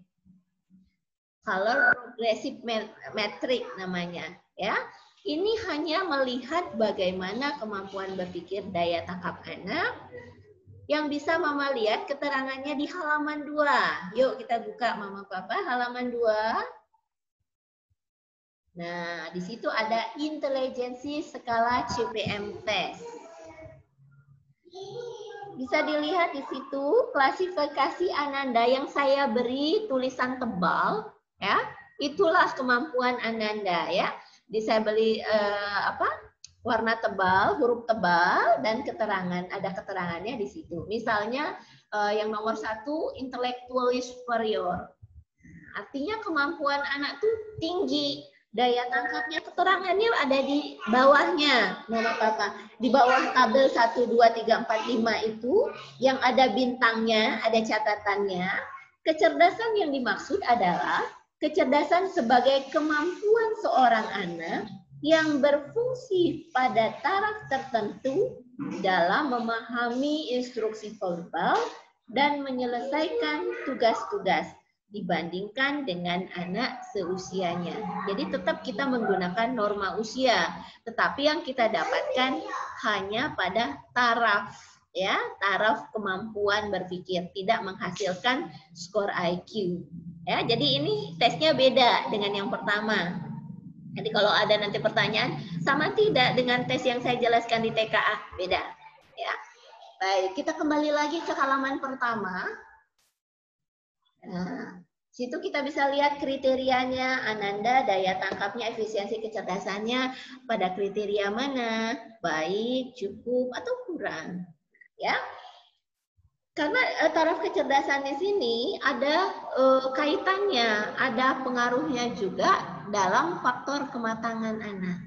Color Progressive Metric namanya, ya. Ini hanya melihat bagaimana kemampuan berpikir daya tangkap anak. Yang bisa Mama lihat keterangannya di halaman 2. Yuk kita buka Mama Papa halaman 2. Nah, di situ ada intelijensi skala CPM test. Bisa dilihat di situ klasifikasi Ananda yang saya beri tulisan tebal, ya. Itulah kemampuan Ananda, ya. Saya beli warna tebal, huruf tebal, dan keterangan, ada keterangannya di situ. Misalnya yang nomor 1 intellectually superior, artinya kemampuan anak tuh tinggi. Daya tangkapnya, keterangannya ada di bawahnya, Mama Papa. Di bawah tabel 1, 2, 3, 4, 5 itu, yang ada bintangnya, ada catatannya. Kecerdasan yang dimaksud adalah kecerdasan sebagai kemampuan seorang anak yang berfungsi pada taraf tertentu dalam memahami instruksi verbal dan menyelesaikan tugas-tugas dibandingkan dengan anak seusianya. Jadi tetap kita menggunakan norma usia, tetapi yang kita dapatkan hanya pada taraf, ya, taraf kemampuan berpikir, tidak menghasilkan skor IQ. Ya, jadi ini tesnya beda dengan yang pertama. Jadi kalau ada nanti pertanyaan, sama tidak dengan tes yang saya jelaskan di TKA? Beda. Ya. Baik, kita kembali lagi ke halaman pertama. Nah, situ kita bisa lihat kriterianya Ananda, daya tangkapnya, efisiensi kecerdasannya, pada kriteria mana, baik, cukup, atau kurang. Ya. Karena taraf kecerdasan di sini ada kaitannya, ada pengaruhnya juga dalam faktor kematangan anak.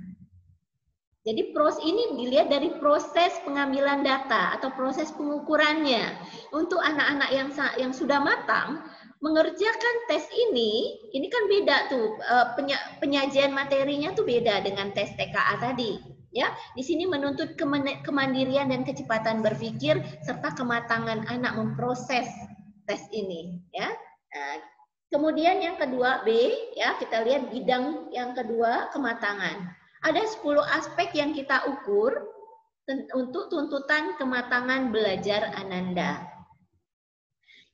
Jadi ini dilihat dari proses pengambilan data atau proses pengukurannya. Untuk anak-anak yang sudah matang, mengerjakan tes ini kan beda tuh, penyajian materinya tuh beda dengan tes TKA tadi. Ya, di sini menuntut kemandirian dan kecepatan berpikir serta kematangan anak memproses tes ini. Ya, nah, kemudian yang kedua B, ya kita lihat bidang yang kedua kematangan. Ada 10 aspek yang kita ukur untuk tuntutan kematangan belajar Ananda.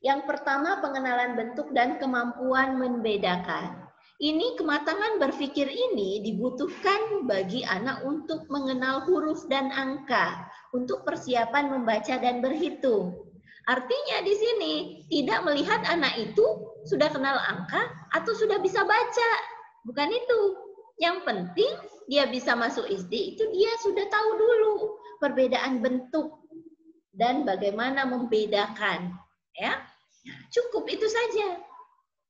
Yang pertama, pengenalan bentuk dan kemampuan membedakan. Ini kematangan berpikir ini dibutuhkan bagi anak untuk mengenal huruf dan angka, untuk persiapan membaca dan berhitung. Artinya di sini tidak melihat anak itu sudah kenal angka atau sudah bisa baca. Bukan itu. Yang penting dia bisa masuk SD itu dia sudah tahu dulu perbedaan bentuk dan bagaimana membedakan, ya. Cukup itu saja.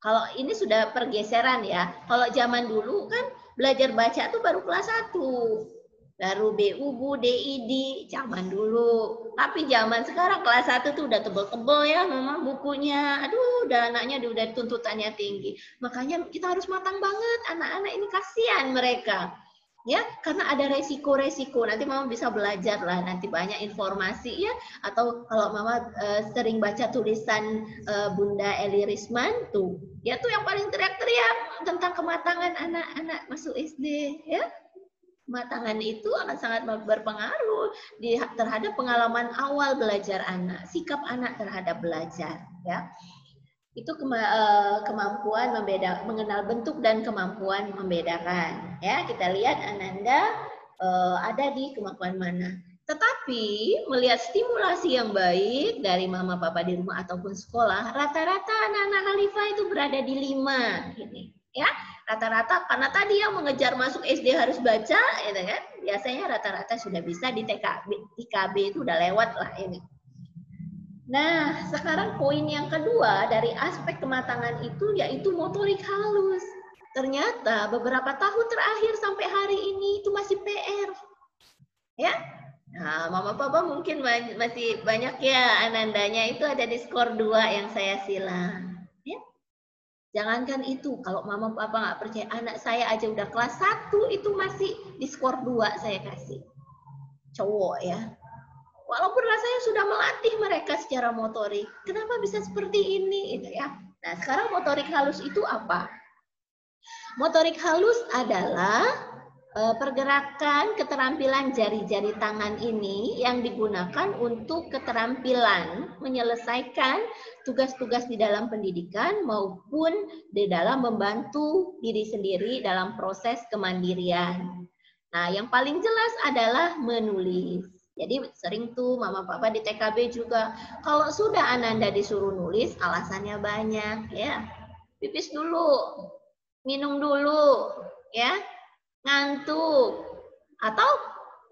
Kalau ini sudah pergeseran ya. Kalau zaman dulu kan belajar baca tuh baru kelas 1. Baru BU, DID, zaman dulu. Tapi zaman sekarang kelas 1 tuh udah tebel-tebel ya memang bukunya. Aduh, udah anaknya udah tuntutannya tinggi. Makanya kita harus matang banget. Anak-anak ini kasihan mereka. Ya, karena ada resiko-resiko. Nanti Mama bisa belajar lah, nanti banyak informasi ya. Atau kalau Mama sering baca tulisan Bunda Eli Risman tuh, ya tuh yang paling teriak-teriak tentang kematangan anak-anak masuk SD, ya. Kematangan itu akan sangat berpengaruh terhadap pengalaman awal belajar anak, sikap anak terhadap belajar, ya. Itu kemampuan mengenal bentuk dan kemampuan membedakan. Ya, kita lihat Ananda ada di kemampuan mana. Tetapi melihat stimulasi yang baik dari mama papa di rumah ataupun sekolah, rata-rata anak-anak Khalifah itu berada di 5 ini, ya. Rata-rata karena tadi yang mengejar masuk SD harus baca, gitu kan. Biasanya rata-rata sudah bisa di TKB, IKB itu udah lewat lah ini. Nah, sekarang poin yang kedua dari aspek kematangan itu yaitu motorik halus. Ternyata beberapa tahun terakhir sampai hari ini itu masih PR. Ya, nah, mama papa mungkin masih banyak ya anandanya itu ada di skor 2 yang saya silang. Ya. Jangankan itu, kalau mama papa nggak percaya, anak saya aja udah kelas 1 itu masih di skor 2 saya kasih. Cowok ya. Walaupun rasanya sudah melatih mereka secara motorik. Kenapa bisa seperti ini? Gitu ya. Nah, sekarang motorik halus itu apa? Motorik halus adalah pergerakan keterampilan jari-jari tangan ini yang digunakan untuk keterampilan menyelesaikan tugas-tugas di dalam pendidikan maupun di dalam membantu diri sendiri dalam proses kemandirian. Nah, yang paling jelas adalah menulis. Jadi sering tuh mama papa di TKB juga kalau sudah Ananda disuruh nulis alasannya banyak ya. Pipis dulu, minum dulu, ya. Ngantuk atau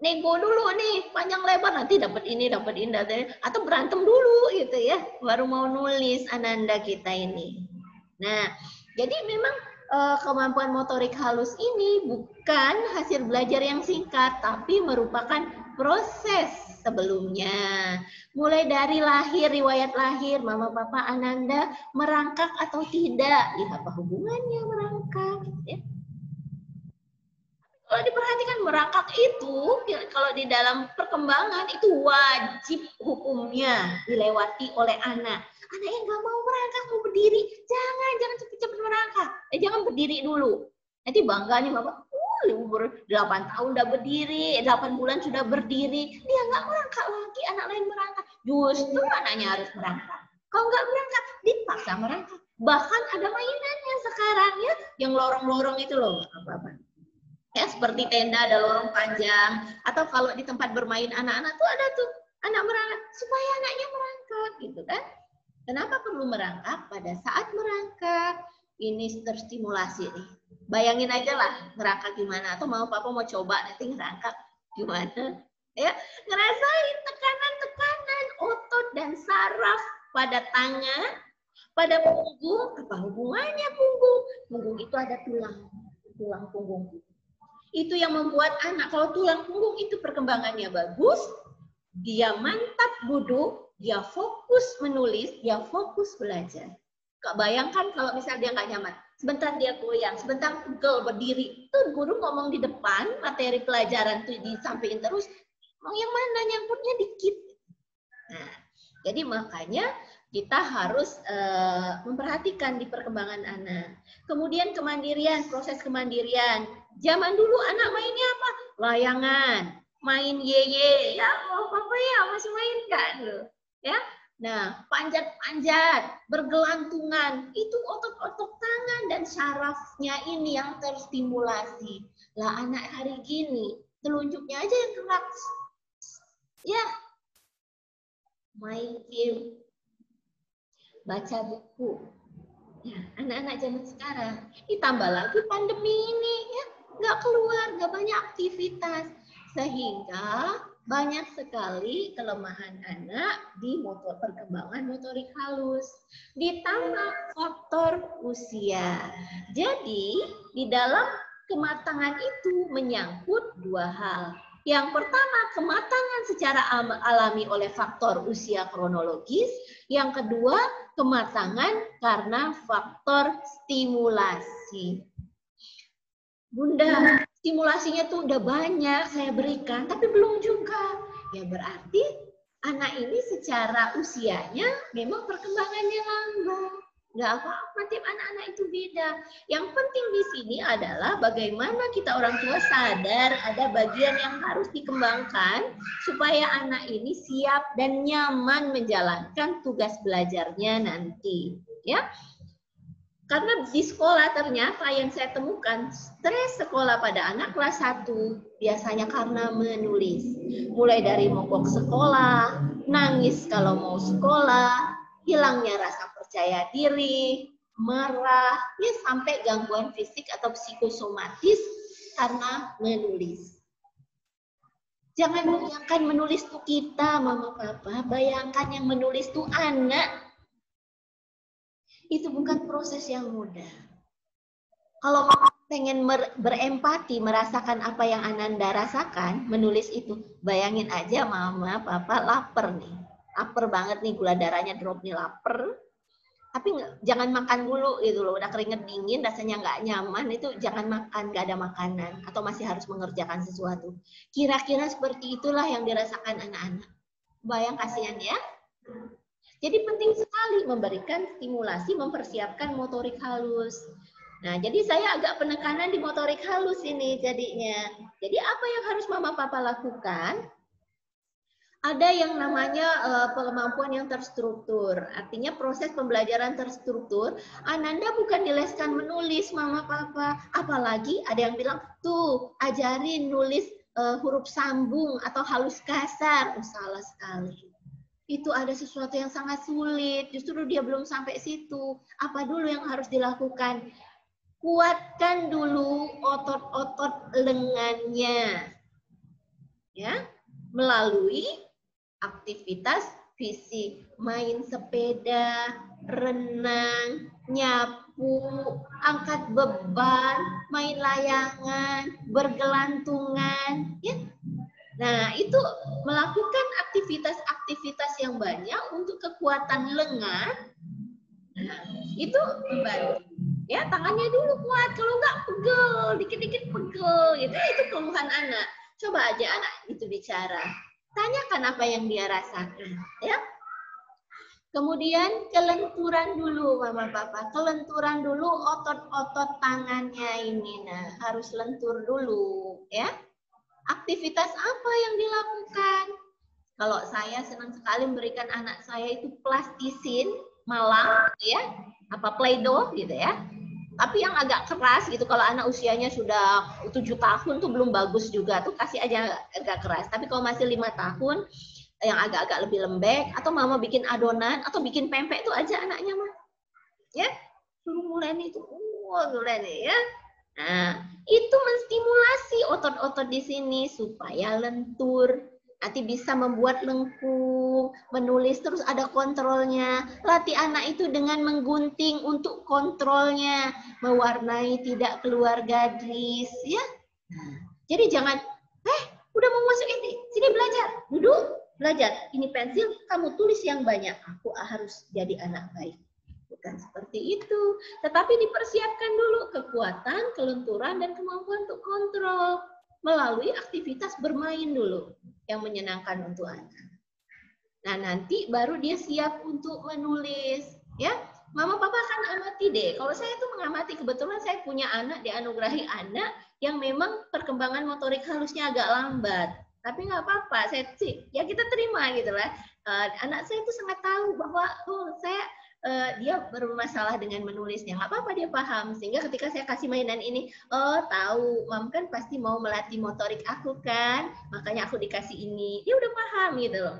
nego dulu nih panjang lebar nanti dapat ini atau berantem dulu gitu ya baru mau nulis Ananda kita ini. Nah, jadi memang kemampuan motorik halus ini bukan hasil belajar yang singkat tapi merupakan proses sebelumnya. Mulai dari lahir, riwayat lahir, mama papa Ananda merangkak atau tidak, ya apa hubungannya merangkak ya. Kalau diperhatikan merangkak itu, kalau di dalam perkembangan itu wajib hukumnya dilewati oleh anak. Anak yang nggak mau merangkak, mau berdiri, jangan cepet-cepet merangkak. Jangan berdiri dulu. Nanti bangga nih bapak, umur 8 tahun udah berdiri, 8 bulan sudah berdiri, dia nggak merangkak lagi, anak lain merangkak. Justru anaknya harus merangkak. Kalau nggak merangkak, dipaksa merangkak. Bahkan ada mainannya sekarang ya, yang lorong-lorong itu loh, apa-apa. Ya, seperti tenda ada lorong panjang atau kalau di tempat bermain anak-anak tuh ada tuh anak merangkak supaya anaknya merangkak gitu kan. Kenapa perlu merangkak? Pada saat merangkak ini terstimulasi nih. Bayangin aja lah merangkak gimana atau mau papa mau coba nanti ngerangkak gimana? Ya, ngerasain tekanan-tekanan otot dan saraf pada tangan, pada punggung. Apa hubungannya punggung? Punggung itu ada tulang punggung. Itu yang membuat anak, kalau tulang punggung itu perkembangannya bagus, dia mantap duduk, dia fokus menulis, dia fokus belajar. Bayangkan kalau misalnya dia nggak nyaman, sebentar dia goyang, sebentar pegel berdiri, tuh guru ngomong di depan, materi pelajaran tuh disampaikan terus, mau yang mana nyangkutnya dikit. Nah, jadi makanya kita harus memperhatikan di perkembangan anak. Kemudian kemandirian, proses kemandirian. Zaman dulu anak mainnya apa? Layangan, main yeye, ya apa ya masih main kan, ya. Nah, panjat-panjat, bergelantungan, itu otot-otot tangan dan sarafnya ini yang terstimulasi. Lah anak hari gini, telunjuknya aja yang gerak. Ya, main game, baca buku. Ya, anak-anak zaman sekarang. Ditambah lagi pandemi ini, ya, nggak keluar, nggak banyak aktivitas. Sehingga banyak sekali kelemahan anak di perkembangan motorik halus. Ditambah faktor usia. Jadi, di dalam kematangan itu menyangkut 2 hal. Yang pertama, kematangan secara alami oleh faktor usia kronologis. Yang kedua, kematangan karena faktor stimulasi. Bunda, stimulasinya tuh udah banyak saya berikan, tapi belum juga. Ya berarti anak ini secara usianya memang perkembangannya lambat. Nggak apa-apa, tiap anak-anak itu beda. Yang penting di sini adalah bagaimana kita orang tua sadar ada bagian yang harus dikembangkan supaya anak ini siap dan nyaman menjalankan tugas belajarnya nanti. Ya. Karena di sekolah ternyata yang saya temukan, stres sekolah pada anak kelas 1 biasanya karena menulis. Mulai dari mogok sekolah, nangis kalau mau sekolah, hilangnya rasa percaya diri, marah, ya sampai gangguan fisik atau psikosomatis karena menulis. Jangan bayangkan menulis tuh kita, mama papa, bayangkan yang menulis tuh anak. Itu bukan proses yang mudah. Kalau pengen berempati, merasakan apa yang Ananda rasakan, menulis itu, bayangin aja mama, papa lapar nih. Lapar banget nih, gula darahnya drop nih, lapar. Tapi jangan makan dulu gitu loh, udah keringet dingin, rasanya nggak nyaman, itu jangan makan, nggak ada makanan, atau masih harus mengerjakan sesuatu. Kira-kira seperti itulah yang dirasakan anak-anak. Bayang kasihan ya. Jadi penting sekali memberikan stimulasi, mempersiapkan motorik halus. Nah, jadi saya agak penekanan di motorik halus ini jadinya. Jadi apa yang harus mama papa lakukan? Ada yang namanya kemampuan yang terstruktur. Artinya proses pembelajaran terstruktur. Ananda bukan dileskan menulis mama papa. Apalagi ada yang bilang, tuh ajarin nulis huruf sambung atau halus kasar. Oh, salah sekali. Itu ada sesuatu yang sangat sulit, justru dia belum sampai situ. Apa dulu yang harus dilakukan? Kuatkan dulu otot-otot lengannya, ya, melalui aktivitas fisik, main sepeda, renang, nyapu, angkat beban, main layangan, bergelantungan, ya. Nah, itu melakukan aktivitas-aktivitas yang banyak untuk kekuatan lengan, nah, itu membantu. Ya, tangannya dulu kuat, kalau enggak pegel, dikit-dikit pegel, gitu. Itu keluhan anak. Coba aja anak itu bicara. Tanyakan apa yang dia rasakan, ya. Kemudian kelenturan dulu, mama papa. Kelenturan dulu otot-otot tangannya ini. Nah, harus lentur dulu, ya. Aktivitas apa yang dilakukan? Kalau saya senang sekali memberikan anak saya itu plastisin malam, ya, apa play-doh gitu ya. Tapi yang agak keras gitu. Kalau anak usianya sudah 7 tahun tuh belum bagus juga tuh, kasih aja agak keras. Tapi kalau masih 5 tahun yang agak-agak lebih lembek, atau mama bikin adonan atau bikin pempek tuh aja anaknya mah, ya, suruh mulai nih tuh, mulai nih ya. Nah, itu menstimulasi otot-otot di sini supaya lentur. Nanti bisa membuat lengkung, menulis terus ada kontrolnya. Latih anak itu dengan menggunting untuk kontrolnya, mewarnai tidak keluar garis, ya. Nah, jadi jangan, udah mau masuk ini, sini belajar, duduk, belajar. Ini pensil, kamu tulis yang banyak. Aku harus jadi anak baik. Bukan seperti itu, tetapi dipersiapkan dulu kekuatan, kelenturan, dan kemampuan untuk kontrol melalui aktivitas bermain dulu yang menyenangkan untuk anak. Nah, nanti baru dia siap untuk menulis, ya. Mama papa akan amati deh. Kalau saya tuh mengamati, kebetulan saya punya anak, dianugerahi anak yang memang perkembangan motorik halusnya agak lambat. Tapi nggak apa-apa, saya sih ya kita terima gitu lah. Anak saya itu sangat tahu bahwa dia bermasalah dengan menulisnya, nggak apa-apa, dia paham. Sehingga ketika saya kasih mainan ini, oh tahu, Mam kan pasti mau melatih motorik aku kan, makanya aku dikasih ini. Dia udah paham gitu loh.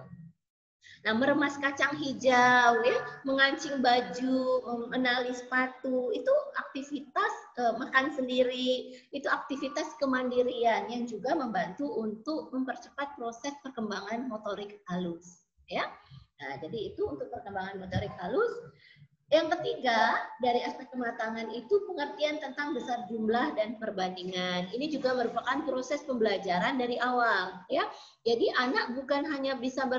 Nah, meremas kacang hijau, ya, mengancing baju, menali sepatu, itu aktivitas makan sendiri, itu aktivitas kemandirian yang juga membantu untuk mempercepat proses perkembangan motorik halus, ya. Nah, jadi itu untuk perkembangan motorik halus. Yang ketiga, dari aspek kematangan itu pengertian tentang besar jumlah dan perbandingan. Ini juga merupakan proses pembelajaran dari awal, ya. Jadi anak bukan hanya bisa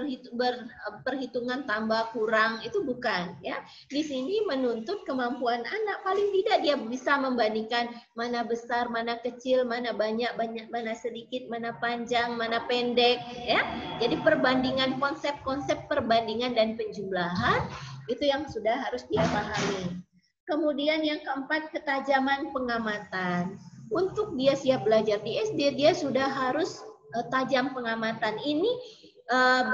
perhitungan tambah kurang, itu bukan, ya. Di sini menuntut kemampuan anak, paling tidak dia bisa membandingkan mana besar, mana kecil, mana banyak, mana sedikit, mana panjang, mana pendek, ya. Jadi perbandingan, konsep-konsep perbandingan dan penjumlahan itu yang sudah harus dia pahami. Kemudian yang keempat, ketajaman pengamatan. Untuk dia siap belajar di SD, dia sudah harus tajam pengamatan. Ini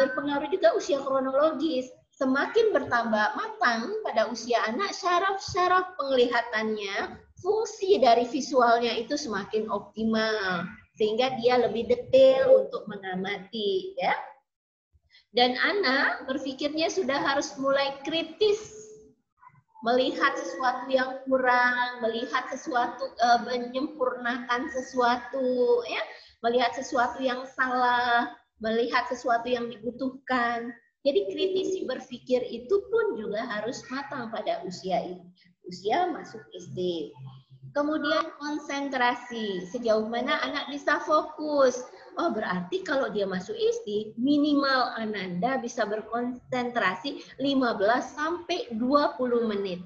berpengaruh juga usia kronologis. semakin bertambah matang pada usia anak, syaraf-syaraf penglihatannya, fungsi dari visualnya itu semakin optimal, sehingga dia lebih detail untuk mengamati, ya. Dan anak berpikirnya sudah harus mulai kritis, melihat sesuatu yang kurang, melihat sesuatu, menyempurnakan sesuatu, ya, melihat sesuatu yang salah, melihat sesuatu yang dibutuhkan. Jadi kritisi berpikir itu pun juga harus matang pada usia ini, usia masuk SD. Kemudian konsentrasi, sejauh mana anak bisa fokus. Oh, berarti kalau dia masuk SD, minimal Ananda bisa berkonsentrasi 15 sampai 20 menit.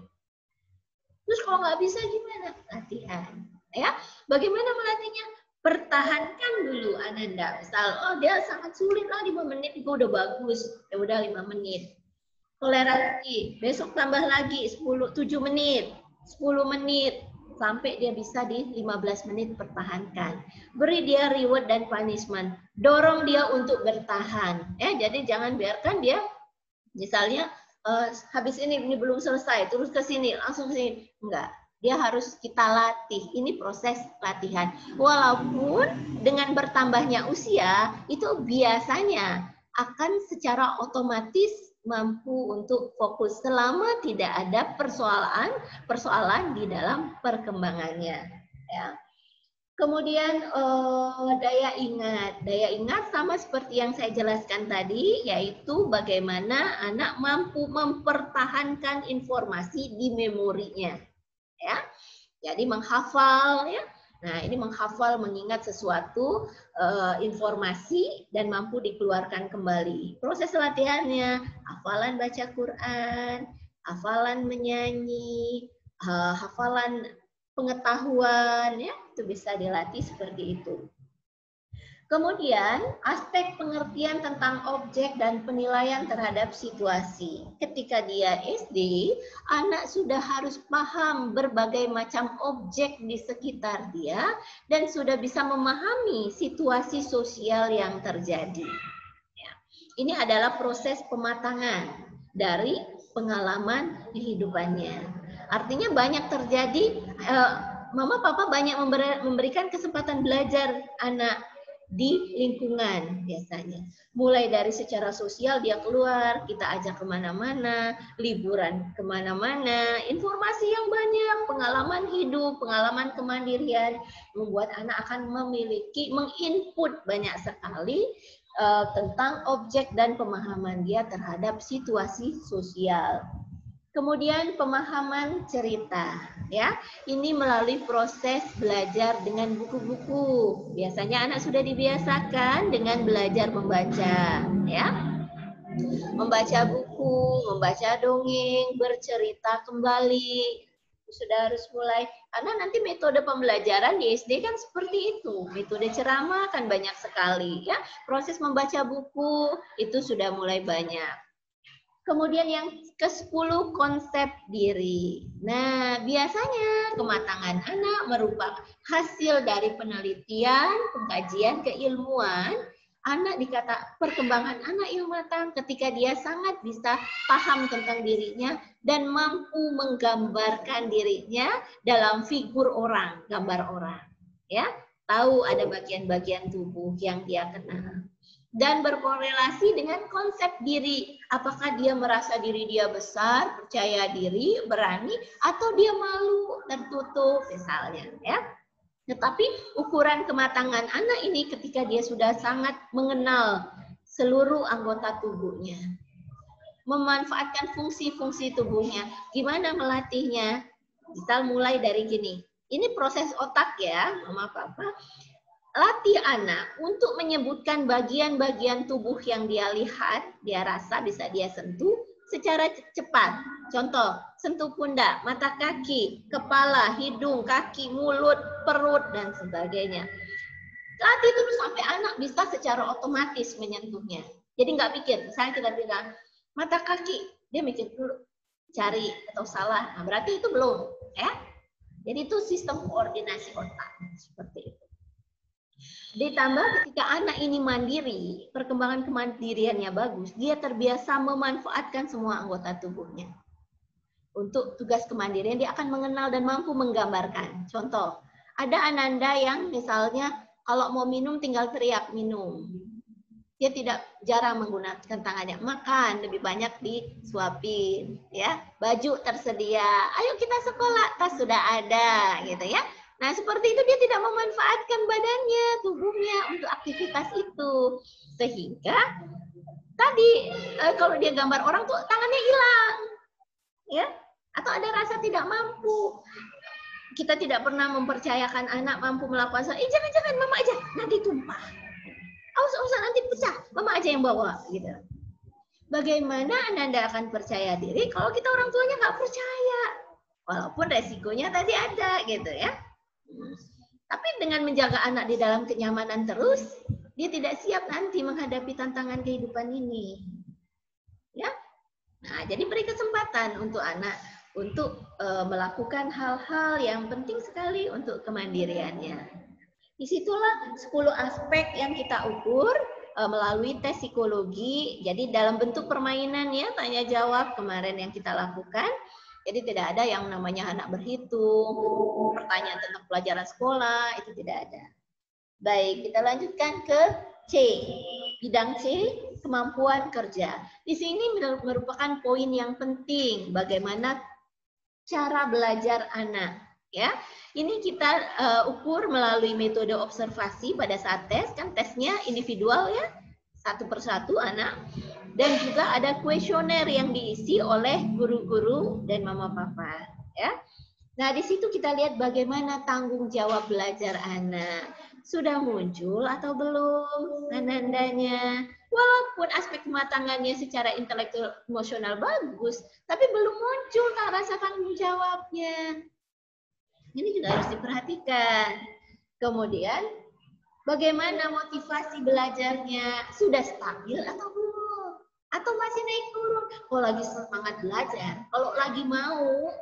Terus kalau nggak bisa gimana? Latihan. Ya, bagaimana melatihnya? Pertahankan dulu Ananda. Misal, oh dia sangat sulit lah 5 menit, itu udah bagus. Ya udah 5 menit. Toleransi, besok tambah lagi 7 menit, 10 menit. Sampai dia bisa di 15 menit pertahankan. Beri dia reward dan punishment. Dorong dia untuk bertahan. Jadi jangan biarkan dia, misalnya habis ini belum selesai, terus ke sini, langsung ke sini. Enggak. Dia harus kita latih. Ini proses latihan. Walaupun dengan bertambahnya usia, itu biasanya akan secara otomatis mampu untuk fokus selama tidak ada persoalan di dalam perkembangannya. Ya. Kemudian daya ingat sama seperti yang saya jelaskan tadi, yaitu bagaimana anak mampu mempertahankan informasi di memorinya. Ya, jadi menghafal, ya. Nah, ini menghafal, mengingat sesuatu informasi dan mampu dikeluarkan kembali. Proses latihannya, hafalan baca Quran, hafalan menyanyi, hafalan pengetahuan, ya, itu bisa dilatih seperti itu. Kemudian, aspek pengertian tentang objek dan penilaian terhadap situasi. Ketika dia SD, anak sudah harus paham berbagai macam objek di sekitar dia dan sudah bisa memahami situasi sosial yang terjadi. Ya. Ini adalah proses pematangan dari pengalaman kehidupannya. Artinya banyak terjadi, mama papa banyak memberikan kesempatan belajar anak di lingkungan biasanya. Mulai dari secara sosial dia keluar, kita ajak kemana-mana, liburan kemana-mana, informasi yang banyak, pengalaman hidup, pengalaman kemandirian, membuat anak akan menginput banyak sekali tentang objek dan pemahaman dia terhadap situasi sosial. Kemudian pemahaman cerita, ya. Ini melalui proses belajar dengan buku-buku. Biasanya anak sudah dibiasakan dengan belajar membaca, ya. Membaca buku, membaca dongeng, bercerita kembali. Sudah harus mulai, karena nanti metode pembelajaran di SD kan seperti itu. Metode ceramah kan banyak sekali, ya. Proses membaca buku itu sudah mulai banyak. Kemudian yang ke-10, konsep diri. Nah, biasanya kematangan anak merupakan hasil dari penelitian, pengkajian keilmuan. Anak dikata perkembangan anak yang matang ketika dia sangat bisa paham tentang dirinya dan mampu menggambarkan dirinya dalam figur orang, gambar orang. Ya, tahu ada bagian-bagian tubuh yang dia kenal. Dan berkorelasi dengan konsep diri. Apakah dia merasa diri dia besar, percaya diri, berani, atau dia malu, tertutup misalnya, ya. Tetapi ukuran kematangan anak ini ketika dia sudah sangat mengenal seluruh anggota tubuhnya, memanfaatkan fungsi-fungsi tubuhnya, gimana melatihnya? Misal mulai dari gini, ini proses otak ya, mama papa. Latih anak untuk menyebutkan bagian-bagian tubuh yang dia lihat, dia rasa, bisa dia sentuh secara cepat. Contoh, sentuh pundak, mata kaki, kepala, hidung, kaki, mulut, perut, dan sebagainya. Latih terus sampai anak bisa secara otomatis menyentuhnya. Jadi nggak pikir, misalnya kita bilang, mata kaki, dia mikir dulu, cari atau salah. Nah, berarti itu belum. Ya. Jadi itu sistem koordinasi otak. Seperti itu. Ditambah ketika anak ini mandiri, perkembangan kemandiriannya bagus, dia terbiasa memanfaatkan semua anggota tubuhnya. Untuk tugas kemandirian dia akan mengenal dan mampu menggambarkan. Contoh, ada ananda yang misalnya kalau mau minum tinggal teriak minum. Dia tidak jarang menggunakan tangannya. Makan lebih banyak disuapin, ya. Baju tersedia. Ayo kita sekolah, tas sudah ada, gitu ya. Nah, seperti itu dia tidak memanfaatkan badannya, tubuhnya untuk aktivitas itu. Sehingga tadi kalau dia gambar orang tuh tangannya hilang. Ya. Atau ada rasa tidak mampu. Kita tidak pernah mempercayakan anak mampu melakukan jangan mama aja, nanti tumpah. Awas nanti pecah, mama aja yang bawa gitu. Bagaimana Anda akan percaya diri kalau kita orang tuanya nggak percaya? Walaupun resikonya tadi ada gitu ya. Tapi dengan menjaga anak di dalam kenyamanan terus, dia tidak siap nanti menghadapi tantangan kehidupan ini. Ya. Nah, jadi beri kesempatan untuk anak untuk melakukan hal-hal yang penting sekali untuk kemandiriannya. Disitulah 10 aspek yang kita ukur melalui tes psikologi. Jadi dalam bentuk permainan ya, tanya jawab kemarin yang kita lakukan. Jadi tidak ada yang namanya anak berhitung, pertanyaan tentang pelajaran sekolah, itu tidak ada. Baik, kita lanjutkan ke C. Bidang C, kemampuan kerja. Di sini merupakan poin yang penting, bagaimana cara belajar anak. Ya, ini kita ukur melalui metode observasi pada saat tes, kan tesnya individual ya, satu persatu anak. Dan juga ada kuesioner yang diisi oleh guru-guru dan mama papa. Ya, nah di situ kita lihat bagaimana tanggung jawab belajar anak. Sudah muncul atau belum anandanya? Walaupun aspek kematangannya secara intelektual emosional bagus, tapi belum muncul rasa tanggung jawabnya. Ini juga harus diperhatikan. Kemudian, bagaimana motivasi belajarnya? Sudah stabil atau belum? Atau masih naik turun? Kalau lagi semangat belajar, kalau lagi mau,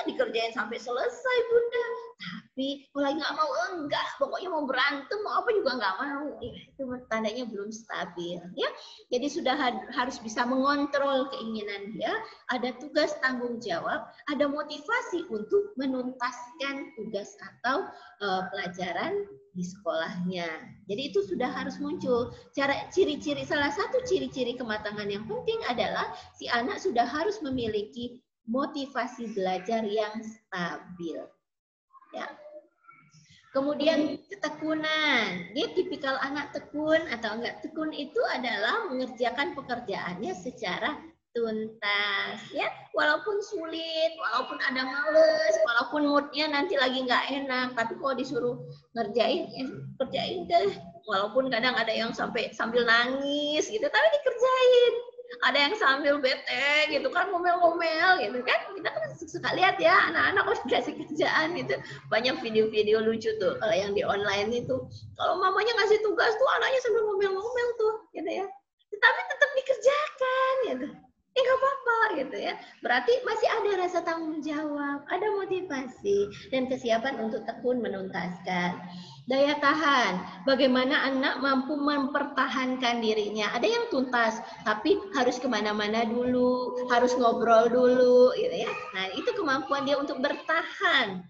dikerjain sampai selesai bunda. Tapi kalau lagi nggak mau, enggak. Pokoknya mau berantem, mau apa juga nggak mau. Itu tandanya belum stabil. Ya, jadi sudah harus bisa mengontrol keinginan dia. Ada tugas tanggung jawab, ada motivasi untuk menuntaskan tugas atau pelajaran di sekolahnya. Jadi itu sudah harus muncul. Ciri-ciri, salah satu ciri-ciri kematangan yang penting adalah si anak sudah harus memiliki motivasi belajar yang stabil. Ya. Kemudian ketekunan. Dia tipikal anak tekun atau enggak tekun itu adalah mengerjakan pekerjaannya secara tuntas. Ya, walaupun sulit, walaupun ada males, walaupun moodnya nanti lagi nggak enak, tapi kalau disuruh ngerjain, ya kerjain deh. Walaupun kadang ada yang sambil nangis gitu, tapi dikerjain. Ada yang sambil bete gitu kan, ngomel-ngomel gitu kan. Kita kan suka lihat ya anak-anak harus dikasih kerjaan gitu. Banyak video-video lucu tuh kalau yang di online itu. Kalau mamanya ngasih tugas tuh anaknya sambil ngomel-ngomel tuh gitu ya. Tetapi tetap dikerjakan gitu. Nggak apa-apa gitu ya. Berarti masih ada rasa tanggung jawab, ada motivasi dan kesiapan untuk tekun menuntaskan. Daya tahan, bagaimana anak mampu mempertahankan dirinya. Ada yang tuntas, tapi harus kemana-mana dulu, harus ngobrol dulu, gitu ya. Nah, itu kemampuan dia untuk bertahan,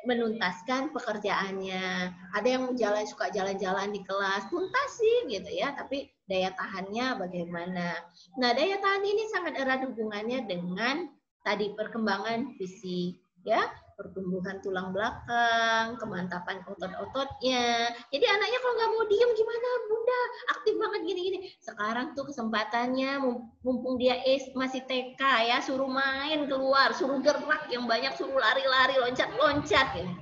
menuntaskan pekerjaannya. Ada yang suka jalan-jalan di kelas, tuntasin gitu ya, tapi daya tahannya bagaimana. Nah, daya tahan ini sangat erat hubungannya dengan tadi perkembangan fisik, ya. Pertumbuhan tulang belakang, kemantapan otot-ototnya. Jadi anaknya kalau nggak mau diem gimana bunda, aktif banget gini-gini. Sekarang tuh kesempatannya mumpung dia masih TK ya, suruh main keluar, suruh gerak yang banyak, suruh lari-lari, loncat-loncat gitu.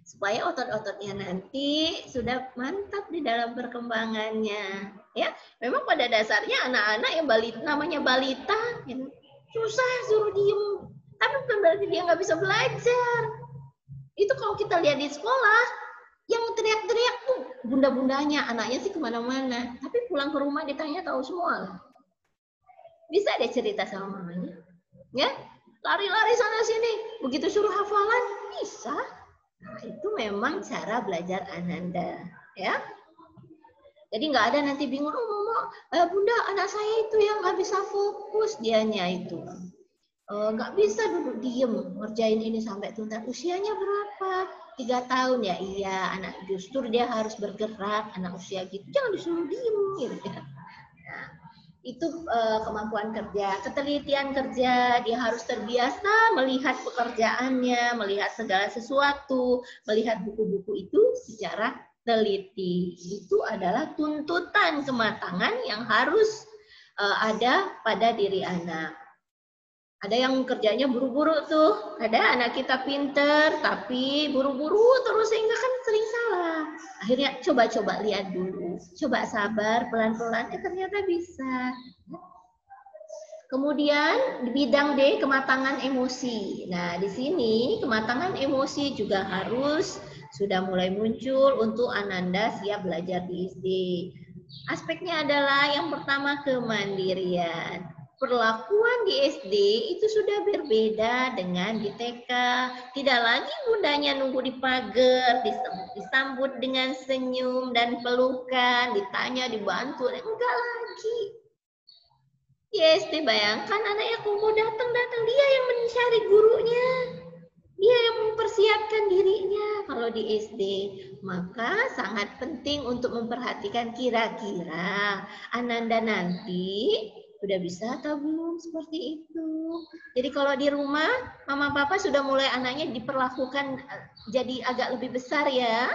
Supaya otot-ototnya nanti sudah mantap di dalam perkembangannya. Ya, memang pada dasarnya anak-anak yang namanya balita susah suruh diem. Tapi bukan berarti dia nggak bisa belajar. Itu kalau kita lihat di sekolah, yang teriak-teriak tuh bunda-bundanya, anaknya sih kemana-mana. Tapi pulang ke rumah ditanya tahu semua. Bisa deh cerita sama mamanya. Ya, lari-lari sana sini. Begitu suruh hafalan, bisa. Nah, itu memang cara belajar Ananda, ya. Jadi nggak ada nanti bingung, oh mama, bunda, anak saya itu yang nggak bisa fokus dianya itu. Nggak bisa duduk diem ngerjain ini sampai tuntas. Usianya berapa? 3 tahun ya. Iya, anak justru dia harus bergerak, anak usia gitu. Jangan disuruh diem gitu ya. Nah, itu kemampuan kerja, ketelitian kerja, dia harus terbiasa melihat pekerjaannya, melihat segala sesuatu, melihat buku-buku itu secara teliti. Itu adalah tuntutan kematangan yang harus ada pada diri anak. Ada yang kerjanya buru-buru tuh, ada anak kita pinter tapi buru-buru terus sehingga kan sering salah. Akhirnya coba-coba lihat dulu, coba sabar pelan-pelan, ternyata bisa. Kemudian di bidang D, kematangan emosi. Nah, di sini kematangan emosi juga harus sudah mulai muncul untuk Ananda siap belajar di SD. Aspeknya adalah yang pertama kemandirian. Perlakuan di SD itu sudah berbeda dengan di TK. Tidak lagi bundanya nunggu di pagar, disambut dengan senyum dan pelukan, ditanya, dibantu. Enggak lagi. Yes, bayangkan anaknya kok mau datang-datang, dia yang mencari gurunya. Dia yang mempersiapkan dirinya kalau di SD. Maka sangat penting untuk memperhatikan kira-kira Ananda nanti sudah bisa atau belum seperti itu. Jadi kalau di rumah, mama papa sudah mulai anaknya diperlakukan jadi agak lebih besar ya.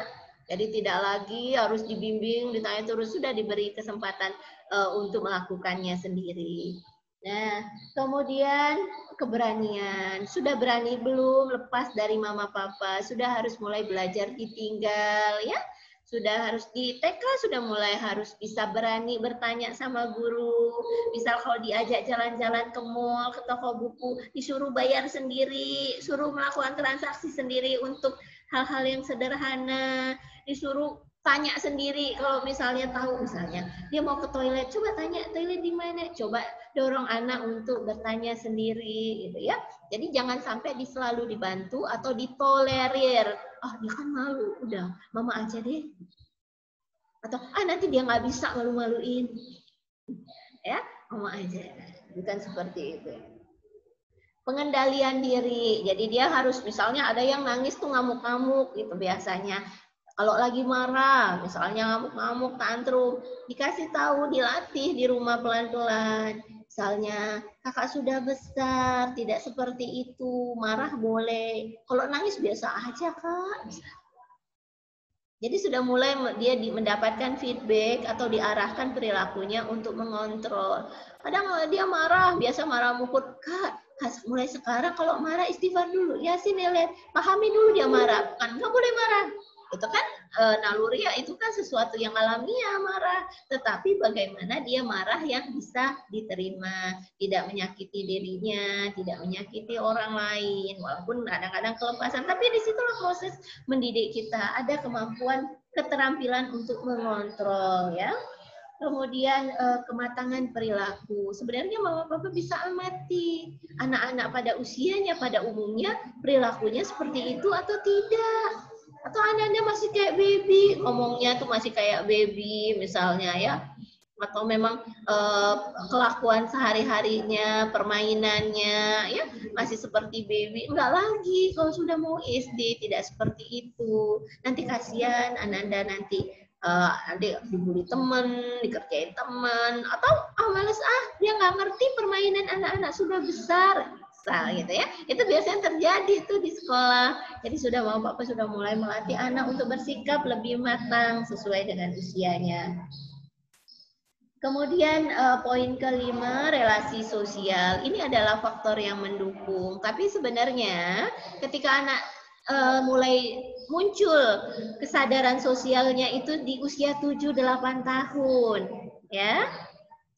Jadi tidak lagi harus dibimbing, ditanya terus, sudah diberi kesempatan untuk melakukannya sendiri. Nah, kemudian keberanian. Sudah berani belum lepas dari mama papa? Sudah harus mulai belajar ditinggal ya. Sudah harus di TK sudah mulai harus bisa berani bertanya sama guru. Misal kalau diajak jalan-jalan ke mall, ke toko buku, disuruh bayar sendiri, suruh melakukan transaksi sendiri untuk hal-hal yang sederhana, disuruh tanya sendiri kalau misalnya tahu, misalnya dia mau ke toilet, coba tanya toilet di mana, coba dorong anak untuk bertanya sendiri gitu ya. Jadi jangan sampai selalu dibantu atau ditolerir. Ah, dia kan malu, udah mama aja deh. Atau nanti dia nggak bisa malu-maluin. Ya, mama aja. Bukan seperti itu. Pengendalian diri. Jadi dia harus, misalnya ada yang nangis tuh ngamuk-ngamuk gitu biasanya. Kalau lagi marah, misalnya ngamuk-ngamuk, tantrum, dikasih tahu, dilatih di rumah pelan-pelan. Misalnya, kakak sudah besar, tidak seperti itu, marah boleh. Kalau nangis biasa aja, Kak. Jadi sudah mulai dia mendapatkan feedback atau diarahkan perilakunya untuk mengontrol. Kadang dia marah, biasa marah mukul, Kak, mulai sekarang kalau marah istighfar dulu. Ya sih, lihat, pahami dulu dia marah. Kan nggak boleh marah. Itu kan naluri ya, itu kan sesuatu yang alamiah marah. Tetapi bagaimana dia marah yang bisa diterima, tidak menyakiti dirinya, tidak menyakiti orang lain, walaupun kadang-kadang kelepasan. Tapi disitulah proses mendidik kita, ada kemampuan, keterampilan untuk mengontrol ya. Kemudian kematangan perilaku. Sebenarnya mama papa bisa amati anak-anak pada usianya, pada umumnya perilakunya seperti itu atau tidak. Atau anak-anak masih kayak baby, ngomongnya tuh masih kayak baby misalnya ya. Atau memang kelakuan sehari-harinya, permainannya ya masih seperti baby. Enggak lagi, kalau sudah mau SD tidak seperti itu. Nanti kasihan Ananda nanti adik dibully teman, dikerjain teman, atau males dia nggak ngerti permainan anak-anak sudah besar. Nah, gitu ya. Itu biasanya terjadi tuh di sekolah. Jadi sudah mama papa sudah mulai melatih anak untuk bersikap lebih matang sesuai dengan usianya. Kemudian poin kelima, relasi sosial. Ini adalah faktor yang mendukung. Tapi sebenarnya ketika anak mulai muncul kesadaran sosialnya itu di usia 7-8 tahun, ya.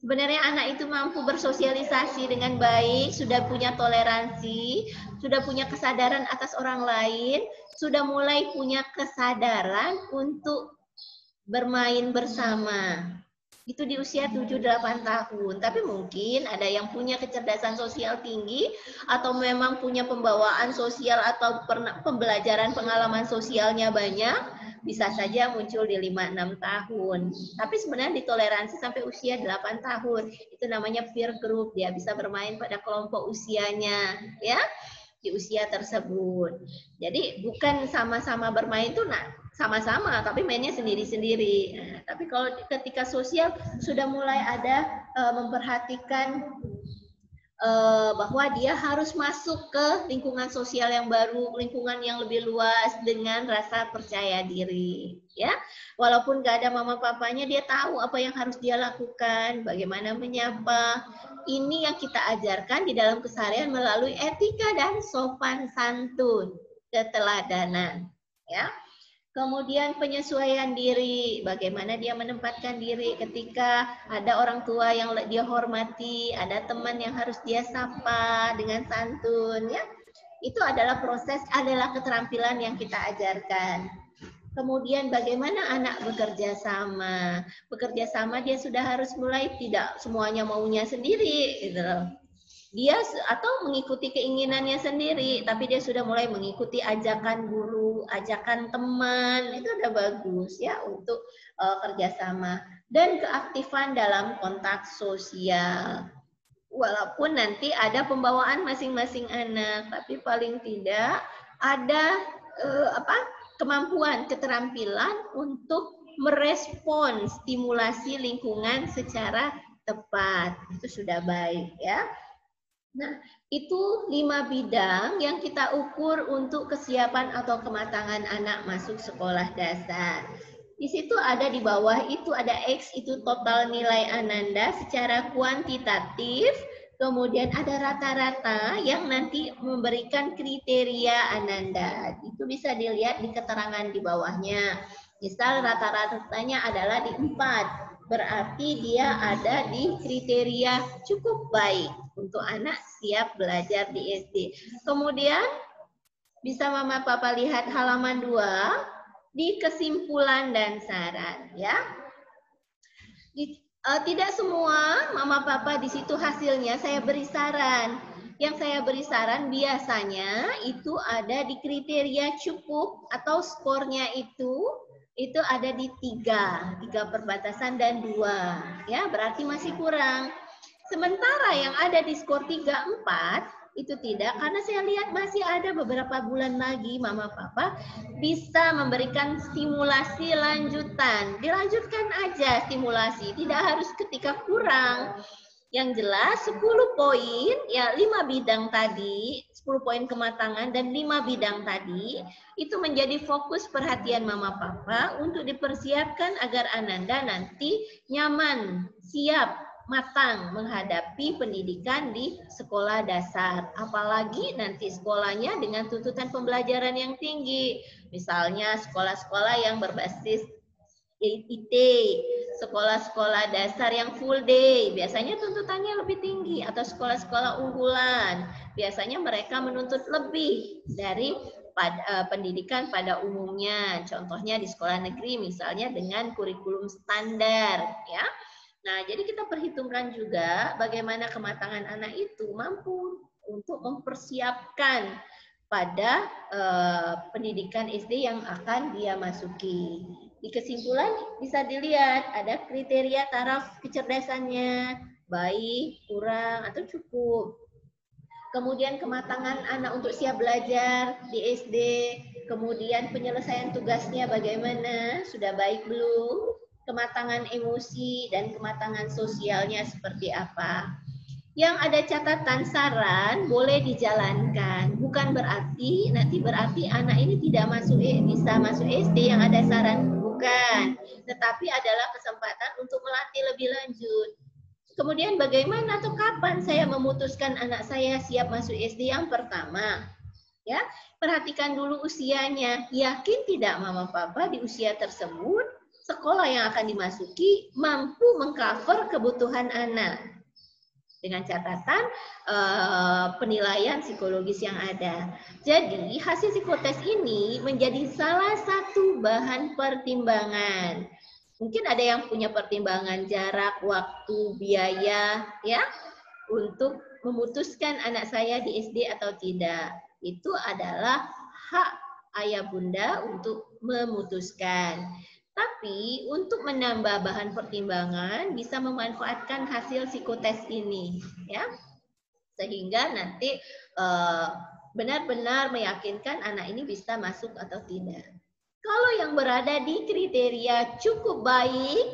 Sebenarnya anak itu mampu bersosialisasi dengan baik, sudah punya toleransi, sudah punya kesadaran atas orang lain, sudah mulai punya kesadaran untuk bermain bersama. Itu di usia 7-8 tahun. Tapi mungkin ada yang punya kecerdasan sosial tinggi atau memang punya pembawaan sosial atau pembelajaran pengalaman sosialnya banyak, bisa saja muncul di 5-6 tahun. Tapi sebenarnya ditoleransi sampai usia 8 tahun. Itu namanya peer group, dia bisa bermain pada kelompok usianya, ya, di usia tersebut. Jadi bukan sama-sama bermain tuh sama-sama, tapi mainnya sendiri-sendiri. Nah, tapi kalau ketika sosial sudah mulai ada memperhatikan bahwa dia harus masuk ke lingkungan sosial yang baru, lingkungan yang lebih luas dengan rasa percaya diri, ya. Walaupun gak ada mama papanya, dia tahu apa yang harus dia lakukan, bagaimana menyapa. Ini yang kita ajarkan di dalam keseharian melalui etika dan sopan santun, keteladanan, ya. Kemudian penyesuaian diri, bagaimana dia menempatkan diri ketika ada orang tua yang dia hormati, ada teman yang harus dia sapa dengan santun, ya. Itu adalah keterampilan yang kita ajarkan. Kemudian bagaimana anak bekerja sama. Bekerja sama dia sudah harus mulai tidak semuanya maunya sendiri, gitu loh. Dia atau mengikuti keinginannya sendiri, tapi dia sudah mulai mengikuti ajakan guru, ajakan teman, itu udah bagus ya untuk kerjasama. Dan keaktifan dalam kontak sosial. Walaupun nanti ada pembawaan masing-masing anak, tapi paling tidak ada kemampuan, keterampilan untuk merespon stimulasi lingkungan secara tepat. Itu sudah baik ya. Nah, itu 5 bidang yang kita ukur untuk kesiapan atau kematangan anak masuk sekolah dasar. Di situ ada di bawah itu ada X, itu total nilai Ananda secara kuantitatif. Kemudian ada rata-rata yang nanti memberikan kriteria Ananda. Itu bisa dilihat di keterangan di bawahnya. Misal rata-ratanya adalah di 4. Berarti dia ada di kriteria cukup baik untuk anak siap belajar di SD. Kemudian bisa Mama Papa lihat halaman 2 di kesimpulan dan saran ya. Tidak semua Mama Papa di situ hasilnya saya beri saran. Yang saya beri saran biasanya itu ada di kriteria cukup atau skornya itu ada di 3 perbatasan dan 2 ya, berarti masih kurang. Sementara yang ada di skor 3, 4 itu tidak, karena saya lihat masih ada beberapa bulan lagi Mama Papa bisa memberikan stimulasi lanjutan. Dilanjutkan aja stimulasi, tidak harus ketika kurang. Yang jelas 10 poin, ya 5 bidang tadi, 10 poin kematangan dan 5 bidang tadi, itu menjadi fokus perhatian Mama Papa untuk dipersiapkan agar Ananda nanti nyaman, siap, matang menghadapi pendidikan di sekolah dasar. Apalagi nanti sekolahnya dengan tuntutan pembelajaran yang tinggi. Misalnya sekolah-sekolah yang berbasis IT, sekolah-sekolah dasar yang full day, biasanya tuntutannya lebih tinggi, atau sekolah-sekolah unggulan, biasanya mereka menuntut lebih dari pendidikan pada umumnya. Contohnya di sekolah negeri misalnya dengan kurikulum standar, ya. Nah, jadi kita perhitungkan juga bagaimana kematangan anak itu mampu untuk mempersiapkan pada pendidikan SD yang akan dia masuki. Di kesimpulan bisa dilihat ada kriteria taraf kecerdasannya, baik, kurang, atau cukup. Kemudian kematangan anak untuk siap belajar di SD, kemudian penyelesaian tugasnya bagaimana, sudah baik belum, kematangan emosi dan kematangan sosialnya seperti apa. Yang ada catatan saran boleh dijalankan, bukan berarti anak ini tidak bisa masuk SD yang ada saran, bukan, tetapi adalah kesempatan untuk melatih lebih lanjut. Kemudian bagaimana atau kapan saya memutuskan anak saya siap masuk SD? Yang pertama, ya, perhatikan dulu usianya. Yakin tidak Mama Papa di usia tersebut sekolah yang akan dimasuki mampu mengcover kebutuhan anak? Dengan catatan penilaian psikologis yang ada. Jadi hasil psikotes ini menjadi salah satu bahan pertimbangan. Mungkin ada yang punya pertimbangan jarak, waktu, biaya, ya, untuk memutuskan anak saya di SD atau tidak. Itu adalah hak ayah bunda untuk memutuskan. Tapi untuk menambah bahan pertimbangan bisa memanfaatkan hasil psikotes ini, ya, sehingga nanti benar-benar meyakinkan anak ini bisa masuk atau tidak. Kalau yang berada di kriteria cukup baik,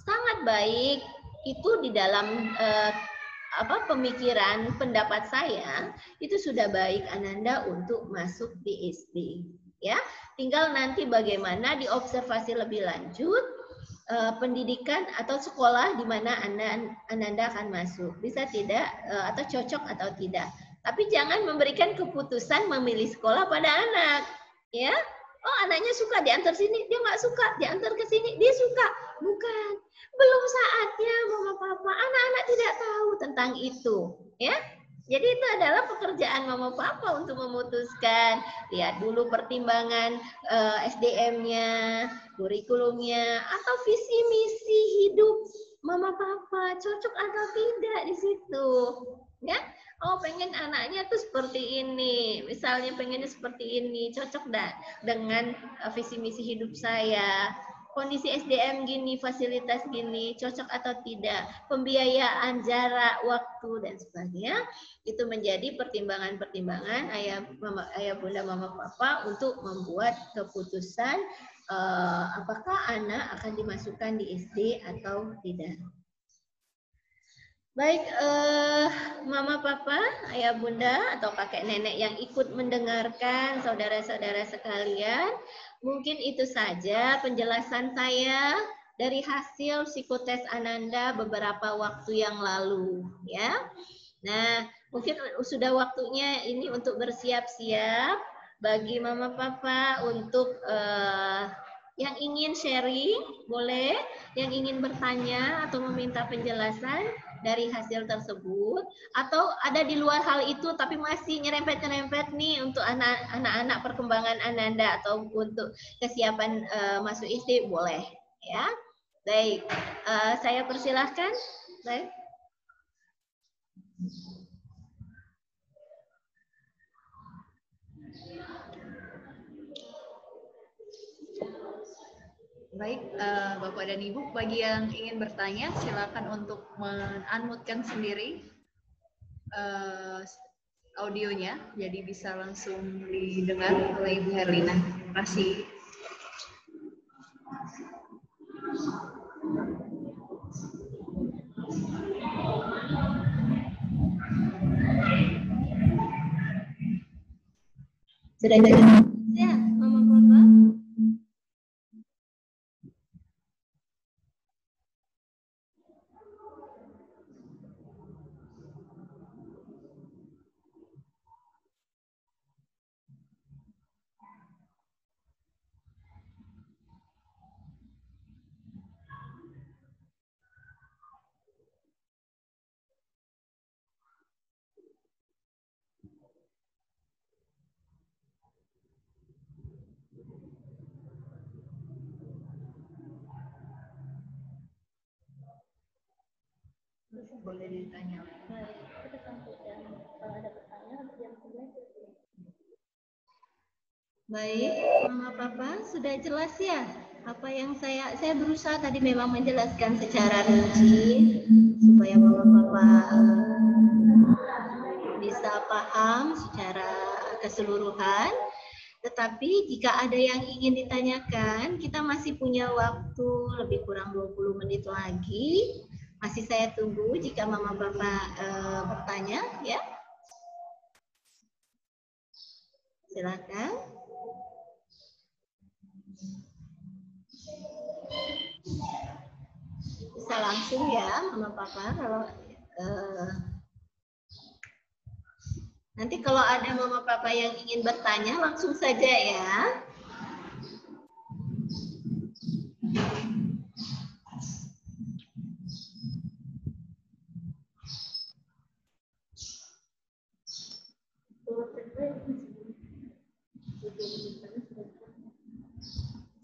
sangat baik, itu di dalam pemikiran pendapat saya itu sudah baik Ananda untuk masuk di SD. Ya, tinggal nanti bagaimana diobservasi lebih lanjut pendidikan atau sekolah di mana Ananda akan masuk. Bisa tidak atau cocok atau tidak. Tapi jangan memberikan keputusan memilih sekolah pada anak. Ya, oh anaknya suka diantar sini, dia nggak suka diantar ke sini, dia suka. Bukan, belum saatnya mama papa, anak-anak tidak tahu tentang itu, ya. Jadi itu adalah pekerjaan mama papa untuk memutuskan. Lihat dulu pertimbangan SDM-nya, kurikulumnya, atau visi misi hidup mama papa cocok atau tidak di situ, ya. Oh pengen anaknya tuh seperti ini, misalnya pengennya seperti ini, cocok enggak dengan visi misi hidup saya, kondisi SDM gini, fasilitas gini, cocok atau tidak, pembiayaan, jarak, waktu dan sebagainya, itu menjadi pertimbangan-pertimbangan ayah bunda mama papa untuk membuat keputusan apakah anak akan dimasukkan di SD atau tidak. Baik, mama, papa, ayah, bunda, atau kakek nenek yang ikut mendengarkan, saudara-saudara sekalian, mungkin itu saja penjelasan saya dari hasil psikotes Ananda beberapa waktu yang lalu, ya. Nah, mungkin sudah waktunya ini untuk bersiap-siap bagi mama, papa untuk yang ingin sharing, boleh, yang ingin bertanya atau meminta penjelasan dari hasil tersebut, atau ada di luar hal itu tapi masih nyerempet-nyerempet nih untuk anak-anak perkembangan Ananda atau untuk kesiapan masuk SD, boleh, ya. Baik, saya persilahkan. Baik. Baik, Bapak dan Ibu, bagi yang ingin bertanya, silakan untuk men-unmute-kan sendiri audionya, jadi bisa langsung didengar oleh Ibu Herlina. Terima kasih. Sudah jelas ya, Mama Papa? Boleh ditanya. Baik, Mama Papa, sudah jelas ya apa yang saya berusaha tadi memang menjelaskan secara rinci supaya Mama Papa bisa paham secara keseluruhan. Tetapi jika ada yang ingin ditanyakan, kita masih punya waktu lebih kurang 20 menit lagi. Masih saya tunggu jika Mama Papa bertanya, ya. Silakan. Bisa langsung ya, Mama Papa, kalau nanti kalau ada Mama Papa yang ingin bertanya, langsung saja ya.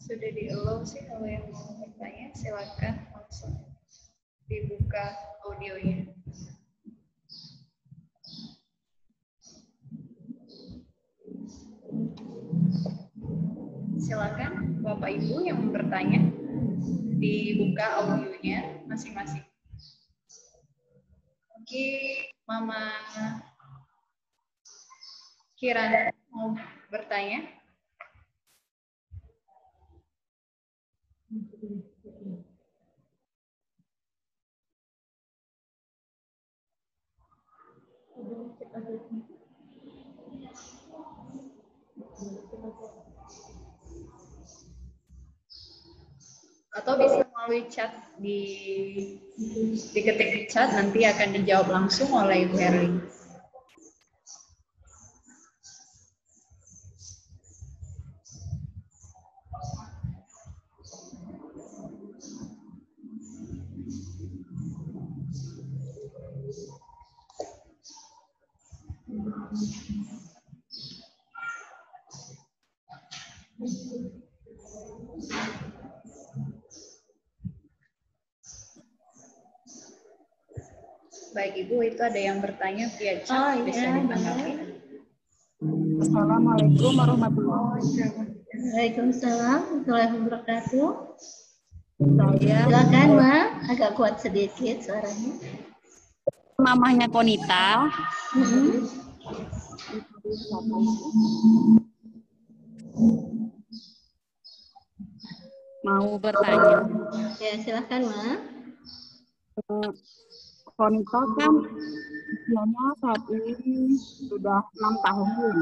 Sudah di-allow sih kalau yang mau bertanya silakan langsung dibuka audionya. Silakan Bapak Ibu yang bertanya dibuka audionya masing-masing. Oke, Mama Kirana mau bertanya? Atau bisa melalui chat diketik di chat, nanti akan dijawab langsung oleh Ibu Herling. Baik Ibu, itu ada yang bertanya via chat, bisa ditanggapi. Assalamualaikum warahmatullahi wabarakatuh. Waalaikumsalam warahmatullahi wabarakatuh. Saya Silakan, Ma. Agak kuat sedikit suaranya. namanya Konita. Mau bertanya. Ya, silakan, Ma. Konita kan usianya saat ini sudah 6 tahun.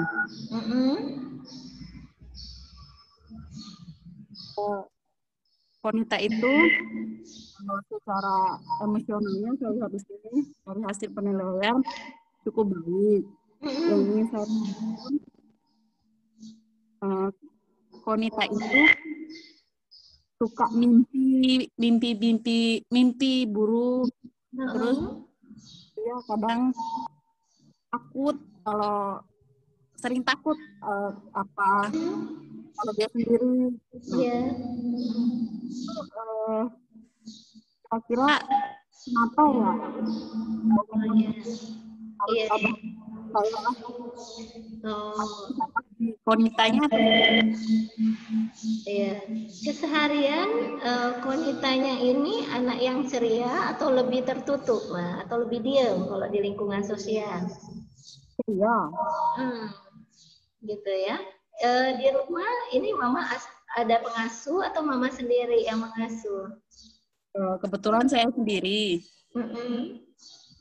Konita itu secara emosionalnya saya lihat di sini dari hasil penilaian cukup baik. Yang ingin saya tanyakan, Konita itu suka mimpi buruk, terus dia kadang takut, sering takut kalau dia sendiri. Iya. Kira-kira kenapa ya? Iya. Konitanya Iya. Keseharian Konitanya ini anak yang ceria atau lebih tertutup, Ma? Atau lebih diam kalau di lingkungan sosial? iya. Gitu ya. Di rumah ini Mama ada pengasuh atau Mama sendiri yang mengasuh? Kebetulan saya sendiri.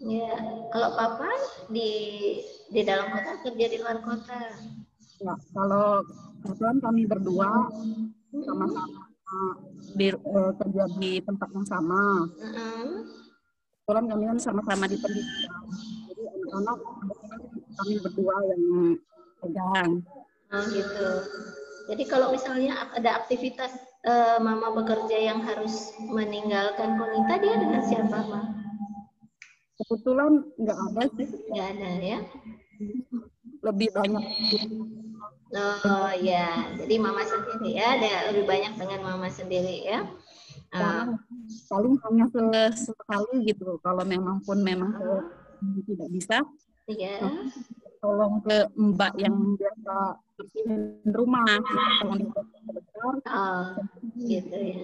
Ya, kalau Papa di dalam kota, kerja di luar kota? Ya, kalau kebetulan kami berdua sama-sama kerja di tempat yang sama. Kebetulan kami kan sama-sama di pendidikan. Jadi anak-anak kami berdua yang pegang. Oh gitu. Jadi kalau misalnya ada aktivitas Mama bekerja yang harus meninggalkan Konita, dia dengan siapa, Ma? Kebetulan nggak ada sih. Nggak ada ya? Lebih banyak. Oh ya, jadi Mama sendiri ya, ada lebih banyak dengan Mama sendiri ya. Paling hanya sekali gitu. Kalau memang tidak bisa, tolong ke Mbak yang biasa bersihin rumah. Gitu ya.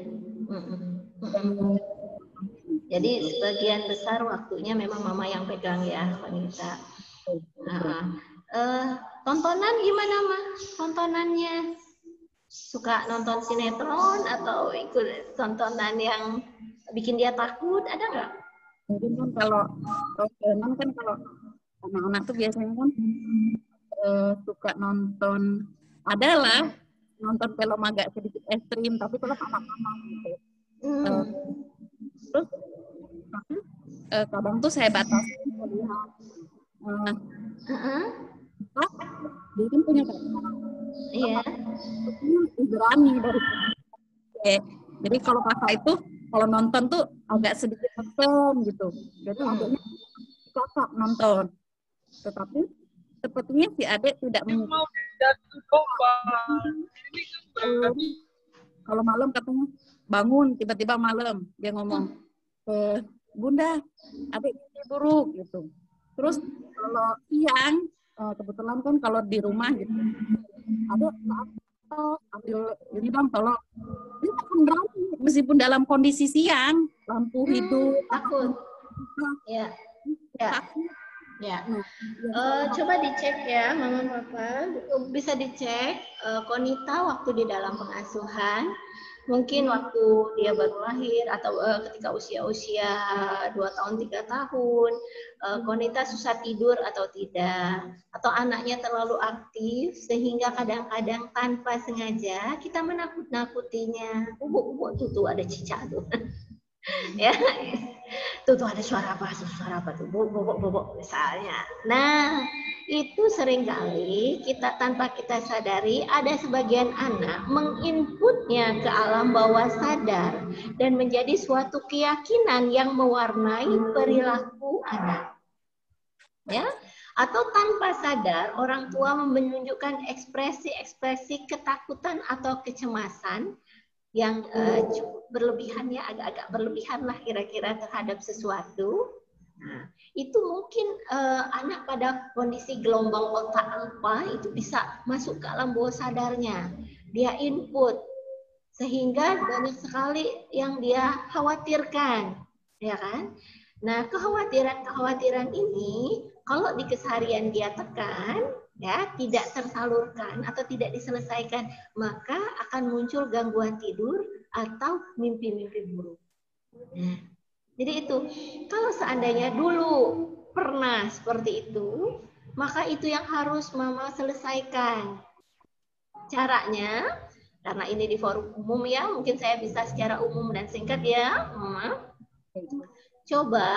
Jadi sebagian besar waktunya memang Mama yang pegang ya, wanita. Tontonan gimana, Ma? Tontonannya suka nonton sinetron atau ikut tontonan yang bikin dia takut, ada nggak? Mungkin kan kalau anak-anak tuh biasanya kan suka nonton, adalah nonton film agak sedikit ekstrim, tapi kalau anak-anak gitu. Terus kadang tuh saya batasi melihat dia kan punya kakak. Iya. Berani dari jadi kalau kakak itu kalau nonton tuh agak sedikit tekan gitu. Jadi akhirnya kakak nonton. Tetapi sepertinya si adik tidak kalau malam katanya bangun tiba-tiba malam dia ngomong, Bunda, adik mimpi buruk gitu. Terus kalau siang kebetulan kan kalau di rumah gitu, adik ambil ini dong tolong. Dia akan berani meskipun dalam kondisi siang, lampu hidup, takut. Ya. Ya. Ya. Coba dicek ya, Mama Papa. Bisa dicek Konita waktu di dalam pengasuhan. Mungkin waktu dia baru lahir atau ketika usia-usia 2 tahun, 3 tahun, Konita susah tidur atau tidak. Atau anaknya terlalu aktif sehingga kadang-kadang tanpa sengaja kita menakut-nakutinya. Tuh ada cicak tuh. Ya, tuh ada suara apa tuh, bobok misalnya. Nah, itu seringkali kita tanpa kita sadari ada sebagian anak menginputnya ke alam bawah sadar dan menjadi suatu keyakinan yang mewarnai perilaku anak. Ya, atau tanpa sadar orang tua menunjukkan ekspresi-ekspresi ketakutan atau kecemasan yang berlebihan ya, agak-agak berlebihan lah kira-kira terhadap sesuatu. Nah, itu mungkin anak pada kondisi gelombang otak alfa itu bisa masuk ke alam bawah sadarnya. Dia input sehingga banyak sekali yang dia khawatirkan, ya kan? Nah, kekhawatiran ini kalau di keseharian dia tekan, ya, tidak tersalurkan atau tidak diselesaikan, maka akan muncul gangguan tidur atau mimpi-mimpi buruk. Nah, jadi itu, kalau seandainya dulu pernah seperti itu, maka itu yang harus Mama selesaikan. Caranya, karena ini di forum umum ya, mungkin saya bisa secara umum dan singkat ya, Mama. Coba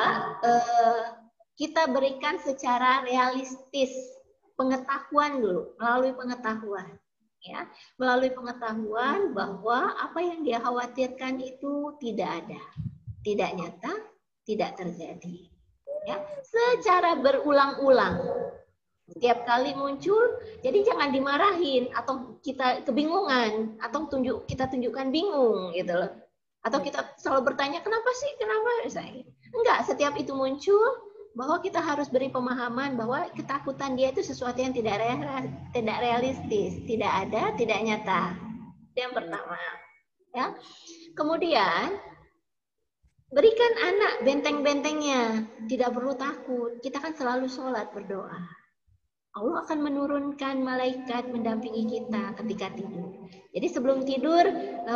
kita berikan secara realistis pengetahuan dulu, melalui pengetahuan. Ya, melalui pengetahuan bahwa apa yang dia khawatirkan itu tidak ada, tidak nyata, tidak terjadi. Ya, secara berulang-ulang. Setiap kali muncul, jadi jangan dimarahin atau kita kebingungan atau kita tunjukkan bingung gitu loh. Atau kita selalu bertanya kenapa sih, kenapa? Enggak, setiap itu muncul bahwa kita harus beri pemahaman bahwa ketakutan dia itu sesuatu yang tidak realistis, tidak ada, tidak nyata. Itu yang pertama. Ya. Kemudian berikan anak benteng-bentengnya, tidak perlu takut. Kita kan selalu sholat berdoa. Allah akan menurunkan malaikat mendampingi kita ketika tidur. Jadi sebelum tidur,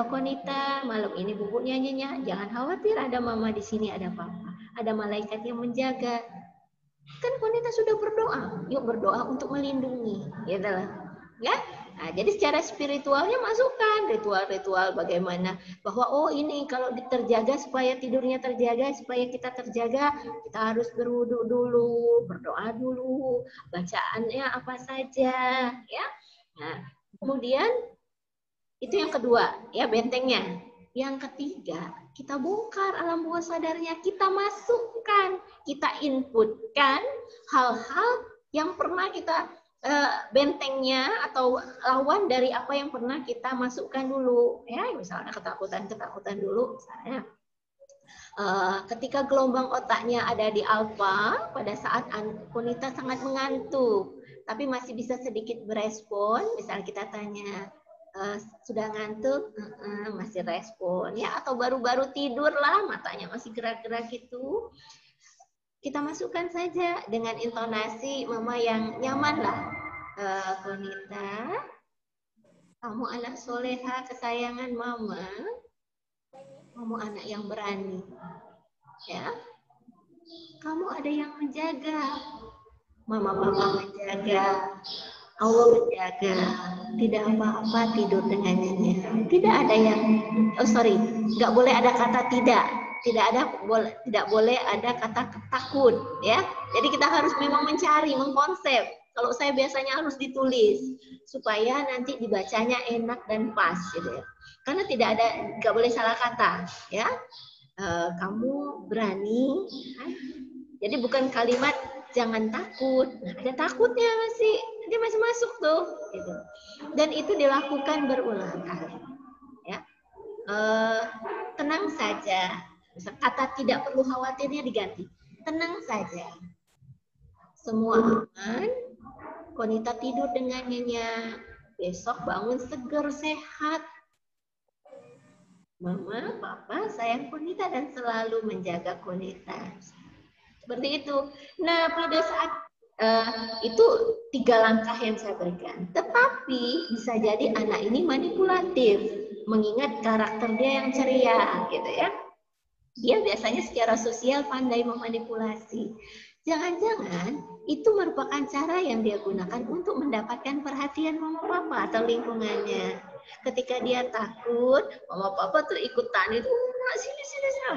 Konita, malam ini Bubu nyanyinya, jangan khawatir, ada mama di sini, ada papa, ada malaikat yang menjaga. Kan Konita sudah berdoa, yuk berdoa untuk melindungi, gitu loh. Ya. Nah, jadi secara spiritualnya masukkan ritual-ritual bagaimana bahwa oh ini kalau terjaga supaya tidurnya terjaga, supaya kita terjaga, kita harus berwudu dulu, berdoa dulu, bacaannya apa saja, ya. Nah, kemudian itu yang kedua, ya bentengnya. Yang ketiga, kita bongkar alam bawah sadarnya, kita masukkan, kita inputkan hal-hal yang pernah kita bentengnya atau lawan dari apa yang pernah kita masukkan dulu, ya misalnya ketakutan dulu, misalnya ketika gelombang otaknya ada di alfa pada saat Konita sangat mengantuk tapi masih bisa sedikit berespon, misalnya kita tanya sudah ngantuk, masih respon ya, atau baru-baru tidur lah matanya masih gerak-gerak gitu. Kita masukkan saja dengan intonasi mama yang nyaman lah. Konita, kamu anak soleha kesayangan mama. Kamu anak yang berani. Ya. Kamu ada yang menjaga. Mama papa menjaga. Allah menjaga. Tidak apa-apa tidur dengan nyenyak. Tidak ada yang, nggak boleh ada kata tidak. Tidak boleh ada kata takut, ya. Jadi kita harus memang mencari, mengkonsep. Kalau saya biasanya harus ditulis supaya nanti dibacanya enak dan pas, gitu ya. Karena nggak boleh salah kata, ya. Kamu berani, kan? Jadi bukan kalimat jangan takut. Nah, ada takutnya dia masih masuk tuh, gitu. Dan itu dilakukan berulang kali. Ya, tenang saja. Kata tidak perlu khawatirnya diganti. Tenang saja. Semua aman. Konita tidur dengan nyenyak. Besok bangun seger, sehat. Mama, Papa sayang Konita dan selalu menjaga Konita. Seperti itu. Nah, pada saat itu 3 langkah yang saya berikan. Tetapi bisa jadi anak ini manipulatif, mengingat karakter dia yang ceria, gitu ya. Dia biasanya secara sosial pandai memanipulasi. Jangan-jangan itu merupakan cara yang dia gunakan untuk mendapatkan perhatian mama papa atau lingkungannya. Ketika dia takut, mama papa tuh ikutan itu, sini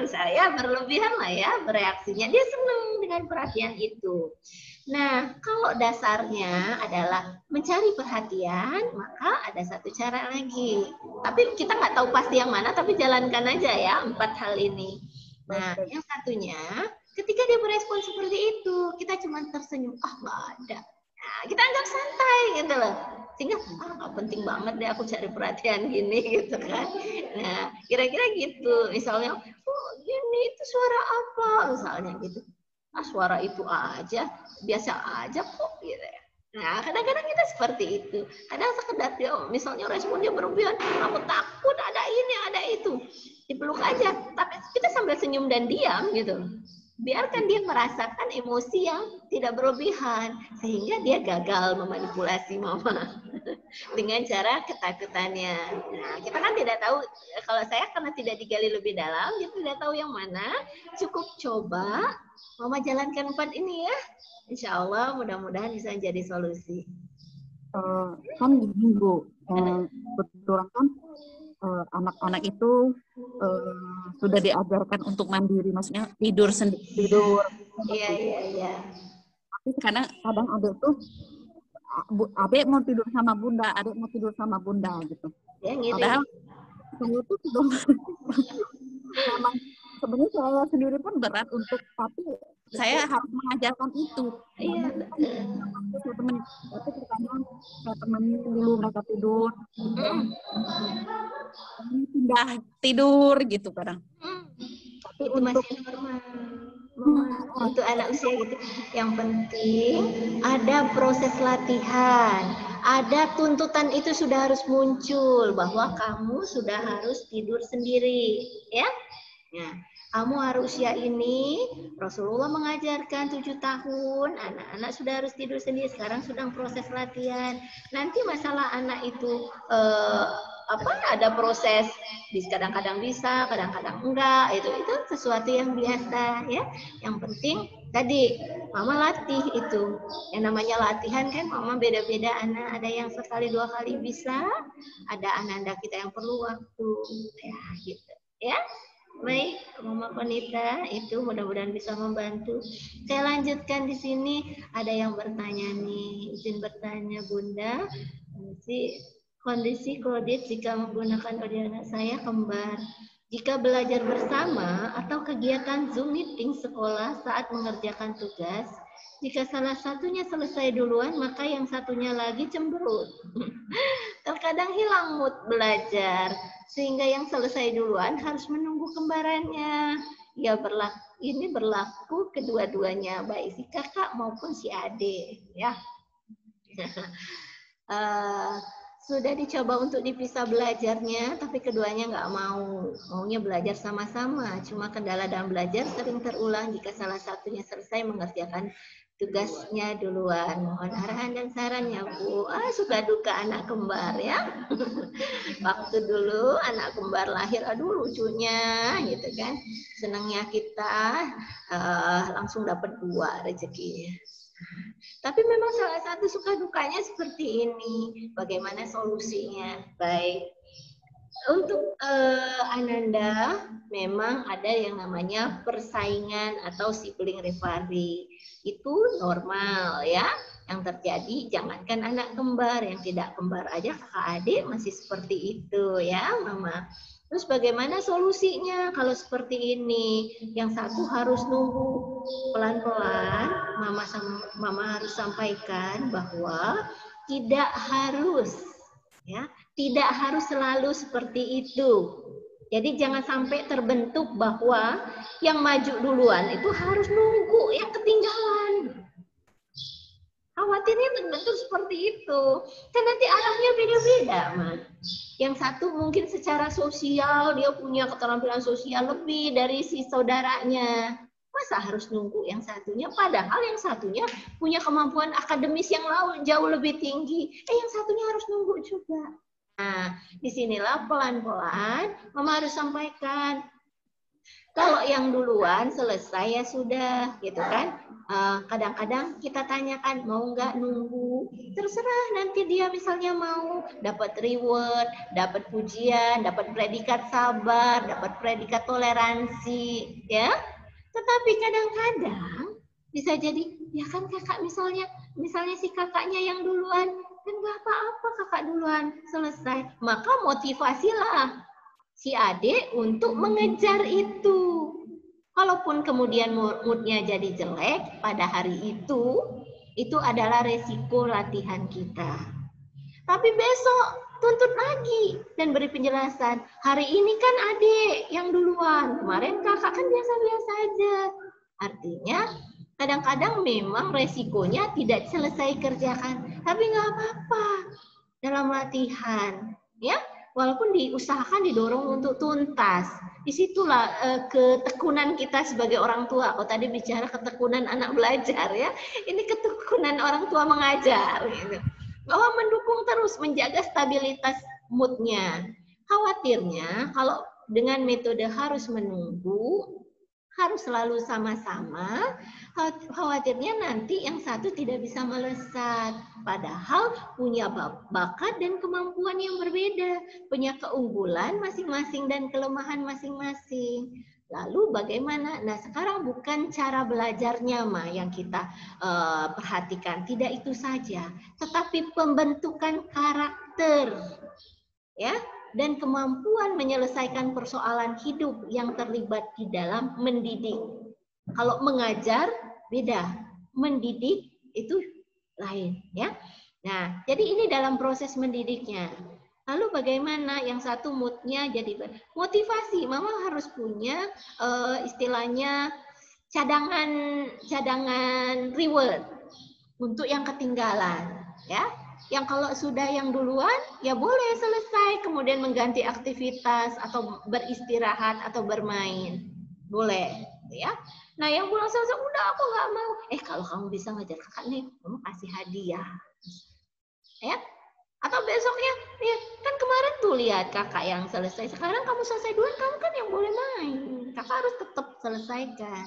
saya berlebihan lah ya bereaksinya. Dia senang dengan perhatian itu. Nah, kalau dasarnya adalah mencari perhatian, maka ada satu cara lagi. Tapi kita nggak tahu pasti yang mana, tapi jalankan aja ya 4 hal ini. Nah, yang satunya, ketika dia berespon seperti itu, kita cuma tersenyum, nggak ada. Nah, kita anggap santai gitu loh. Sehingga, nggak penting banget deh aku cari perhatian gini gitu kan. Nah, kira-kira gitu. Misalnya, gini itu suara apa? Misalnya gitu. Suara itu aja, biasa aja kok gitu ya. Nah, kadang-kadang kita seperti itu. Kadang sekedar dia, misalnya responnya berlebihan, aku takut ada ini, ada itu. Dipeluk aja, tapi kita sambil senyum dan diam gitu. Biarkan dia merasakan emosi yang tidak berlebihan, sehingga dia gagal memanipulasi mama dengan cara ketakutannya. Nah, kita kan tidak tahu, kalau saya karena tidak digali lebih dalam, kita tidak tahu yang mana. Cukup coba, mama jalankan 4 ini ya. Insya Allah mudah-mudahan bisa jadi solusi. Kan gini Bu, kebetulan kan anak-anak itu sudah diajarkan untuk mandiri, maksudnya tidur sendiri, tidur. Iya. Tapi kadang adek tuh, adek mau tidur sama bunda, adek mau tidur sama bunda gitu. Ya, gitu. Padahal saya tuh sudah sebenarnya saya sendiri pun berat untuk, tapi saya harus mengajarkan itu. Iya. Tapi terkadang saya temenin dulu mereka tidur, pindah tidur gitu kadang. Tapi itu masih normal. Untuk anak usia gitu. Yang penting ada proses latihan. Ada tuntutan itu sudah harus muncul bahwa kamu sudah harus tidur sendiri, ya. Nah, kamu harus usia ini, Rasulullah mengajarkan 7 tahun, anak-anak sudah harus tidur sendiri, sekarang sedang proses latihan. Nanti masalah anak itu ada proses, kadang-kadang bisa, kadang-kadang enggak, itu sesuatu yang biasa ya. Yang penting tadi mama latih itu, yang namanya latihan kan mama beda-beda anak, ada yang sekali 2 kali bisa, ada anak kita yang perlu waktu ya gitu ya. Baik, Mama Konita, itu mudah-mudahan bisa membantu. Saya lanjutkan di sini, ada yang bertanya nih, izin bertanya Bunda, kondisi Kodit jika menggunakan kode anak saya kembar. Jika belajar bersama atau kegiatan Zoom meeting sekolah saat mengerjakan tugas, jika salah satunya selesai duluan, maka yang satunya lagi cemberut. Terkadang hilang mood belajar, sehingga yang selesai duluan harus menunggu kembarannya. Ya ini berlaku kedua-duanya, baik si kakak maupun si adik. Ya. Sudah dicoba untuk dipisah belajarnya, tapi keduanya nggak maunya belajar sama-sama. Cuma kendala dalam belajar sering terulang jika salah satunya selesai mengerjakan tugasnya duluan. Mohon arahan dan sarannya, Bu. Suka duka anak kembar ya. Waktu dulu anak kembar lahir, aduh lucunya gitu kan. Senangnya kita langsung dapat 2 rezekinya. Tapi memang salah satu suka dukanya seperti ini. Bagaimana solusinya? Baik. Untuk Ananda, memang ada yang namanya persaingan atau sibling rivalry. Itu normal ya. Yang terjadi, jangankan anak kembar, yang tidak kembar aja kakak adik masih seperti itu ya, Mama. Terus bagaimana solusinya kalau seperti ini? Yang satu harus nunggu pelan-pelan, Mama harus sampaikan bahwa tidak harus selalu seperti itu. Jadi jangan sampai terbentuk bahwa yang maju duluan itu harus nunggu yang ketinggalan. Khawatirnya terbentuk seperti itu. Kan nanti arahnya beda-beda, Mas. Yang satu mungkin secara sosial, dia punya keterampilan sosial lebih dari si saudaranya. Masa harus nunggu yang satunya? Padahal yang satunya punya kemampuan akademis yang jauh lebih tinggi. Yang satunya harus nunggu juga. Nah, disinilah pelan-pelan Mama harus sampaikan. Kalau yang duluan selesai ya sudah, gitu kan. Kadang-kadang kita tanyakan, mau nggak nunggu? Terserah, nanti dia misalnya mau dapat reward, dapat pujian, dapat predikat sabar, dapat predikat toleransi, ya. Tetapi kadang-kadang bisa jadi, ya kan kakak misalnya si kakaknya yang duluan, kan nggak apa-apa kakak duluan selesai. Maka motivasilah si adik untuk mengejar itu. Kalaupun kemudian moodnya jadi jelek pada hari itu adalah resiko latihan kita. Tapi besok tuntut lagi dan beri penjelasan. Hari ini kan adik yang duluan, kemarin kakak kan biasa-biasa aja. Artinya kadang-kadang memang resikonya tidak selesai kerjakan, tapi nggak apa-apa dalam latihan, ya. Walaupun diusahakan didorong untuk tuntas. Disitulah ketekunan kita sebagai orang tua. Kalau tadi bicara ketekunan anak belajar, ya, ini ketekunan orang tua mengajar. Gitu. Bahwa mendukung terus menjaga stabilitas moodnya. Khawatirnya kalau dengan metode harus menunggu, harus selalu sama-sama, khawatirnya nanti yang satu tidak bisa melesat. Padahal punya bakat dan kemampuan yang berbeda, punya keunggulan masing-masing dan kelemahan masing-masing. Lalu bagaimana? Nah, sekarang bukan cara belajarnya yang kita perhatikan, tidak itu saja, tetapi pembentukan karakter, ya, dan kemampuan menyelesaikan persoalan hidup yang terlibat di dalam mendidik. Kalau mengajar beda, mendidik itu lain, ya. Nah, jadi ini dalam proses mendidiknya. Lalu bagaimana yang satu moodnya jadi motivasi, Mama harus punya istilahnya cadangan reward untuk yang ketinggalan, ya. Yang kalau sudah yang duluan, ya boleh selesai, kemudian mengganti aktivitas atau beristirahat atau bermain, boleh, ya. Nah, yang belum selesai, udah aku nggak mau. Kalau kamu bisa ngajar kakak nih, kamu kasih hadiah, ya. Atau besoknya, ya, kan kemarin tuh lihat kakak yang selesai, sekarang kamu selesai duluan, kamu kan yang boleh main. Kakak harus tetap selesaikan.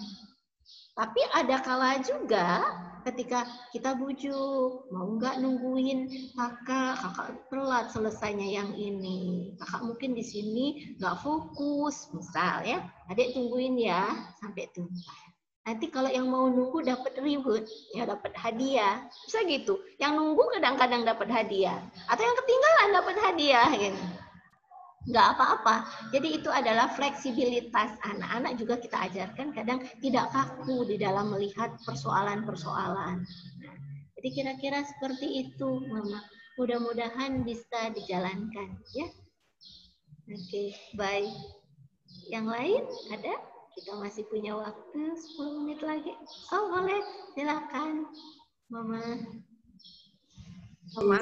Tapi ada kala juga ketika kita bujuk, mau nggak nungguin kakak telat selesainya yang ini. Kakak mungkin di sini nggak fokus, misal, ya. Adik tungguin ya sampai tuntas. Nanti kalau yang mau nunggu dapat reward, ya dapat hadiah. Bisa gitu. Yang nunggu kadang-kadang dapat hadiah, atau yang ketinggalan dapat hadiah, gitu. Nggak apa-apa. Jadi itu adalah fleksibilitas. Anak-anak juga kita ajarkan kadang tidak kaku di dalam melihat persoalan-persoalan. Jadi kira-kira seperti itu, Mama. Mudah-mudahan bisa dijalankan, ya. Oke, baik. Yang lain ada? Kita masih punya waktu 10 menit lagi. Oh, boleh. Silakan, Mama. Mama.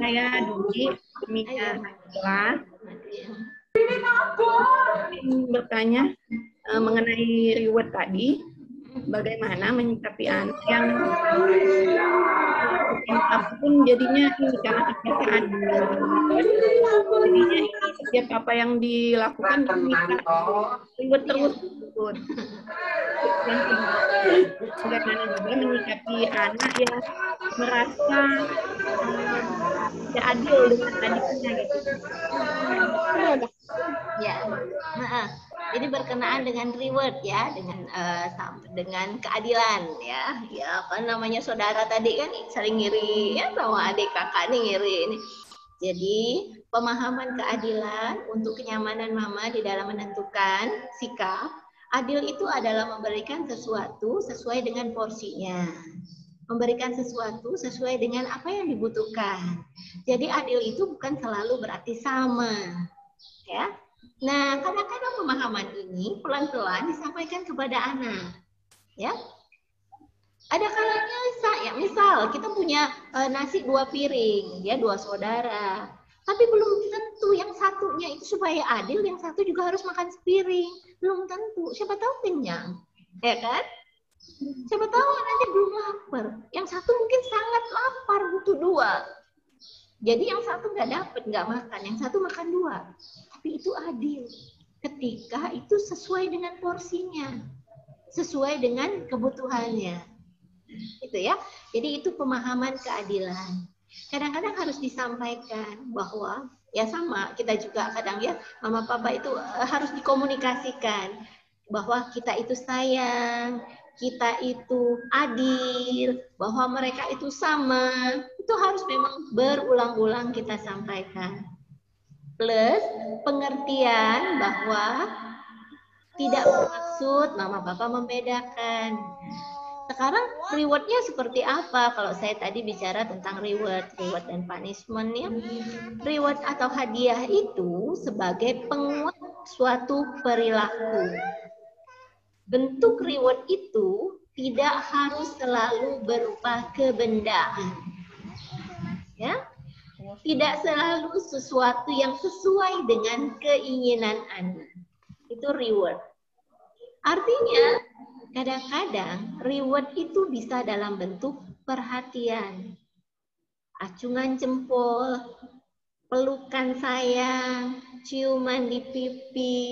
Saya Dudi, Mika Kelas. Bertanya mengenai reward tadi, bagaimana menyikapi anak yang apapun jadinya ini karena akhirnya adil. Jadinya ini setiap apa yang dilakukan minta reward terus. Yang bagaimana juga menyikapi anak yang merasa tidak adil dengan adiknya gitu. Ya, jadi berkenaan dengan reward, ya, dengan keadilan, ya. Ya, apa namanya, saudara tadi kan sering ngiri, ya, sama adik kakak nih ngiri ini. Jadi pemahaman keadilan untuk kenyamanan Mama di dalam menentukan sikap. Adil itu adalah memberikan sesuatu sesuai dengan porsinya. memberikan sesuatu sesuai dengan apa yang dibutuhkan. Jadi adil itu bukan selalu berarti sama, ya. Nah, kadang-kadang pemahaman ini pelan-pelan disampaikan kepada anak, ya. Ada kalanya ya, misal kita punya nasi 2 piring, ya 2 saudara. Tapi belum tentu yang satunya itu supaya adil, yang satu juga harus makan sepiring. Belum tentu, siapa tahu kenyang, ya kan? Siapa tahu nanti belum lapar. Yang satu mungkin sangat lapar, butuh 2. Jadi yang satu nggak dapat, nggak makan. Yang satu makan 2. Tapi itu adil. Ketika itu sesuai dengan porsinya. Sesuai dengan kebutuhannya. Itu ya. Jadi itu pemahaman keadilan. Kadang-kadang harus disampaikan bahwa ya sama, kita juga kadang ya mama papa itu harus dikomunikasikan bahwa kita itu sayang, kita itu adil, bahwa mereka itu sama. Itu harus memang berulang-ulang kita sampaikan. Plus pengertian bahwa tidak bermaksud mama papa membedakan. Sekarang rewardnya seperti apa? Kalau saya tadi bicara tentang reward dan punishment ya. Reward atau hadiah itu sebagai penguat suatu perilaku. Bentuk reward itu tidak harus selalu berupa kebendaan. Ya. Tidak selalu sesuatu yang sesuai dengan keinginan anak. Itu reward. Artinya kadang-kadang reward itu bisa dalam bentuk perhatian, acungan jempol, pelukan sayang, ciuman di pipi,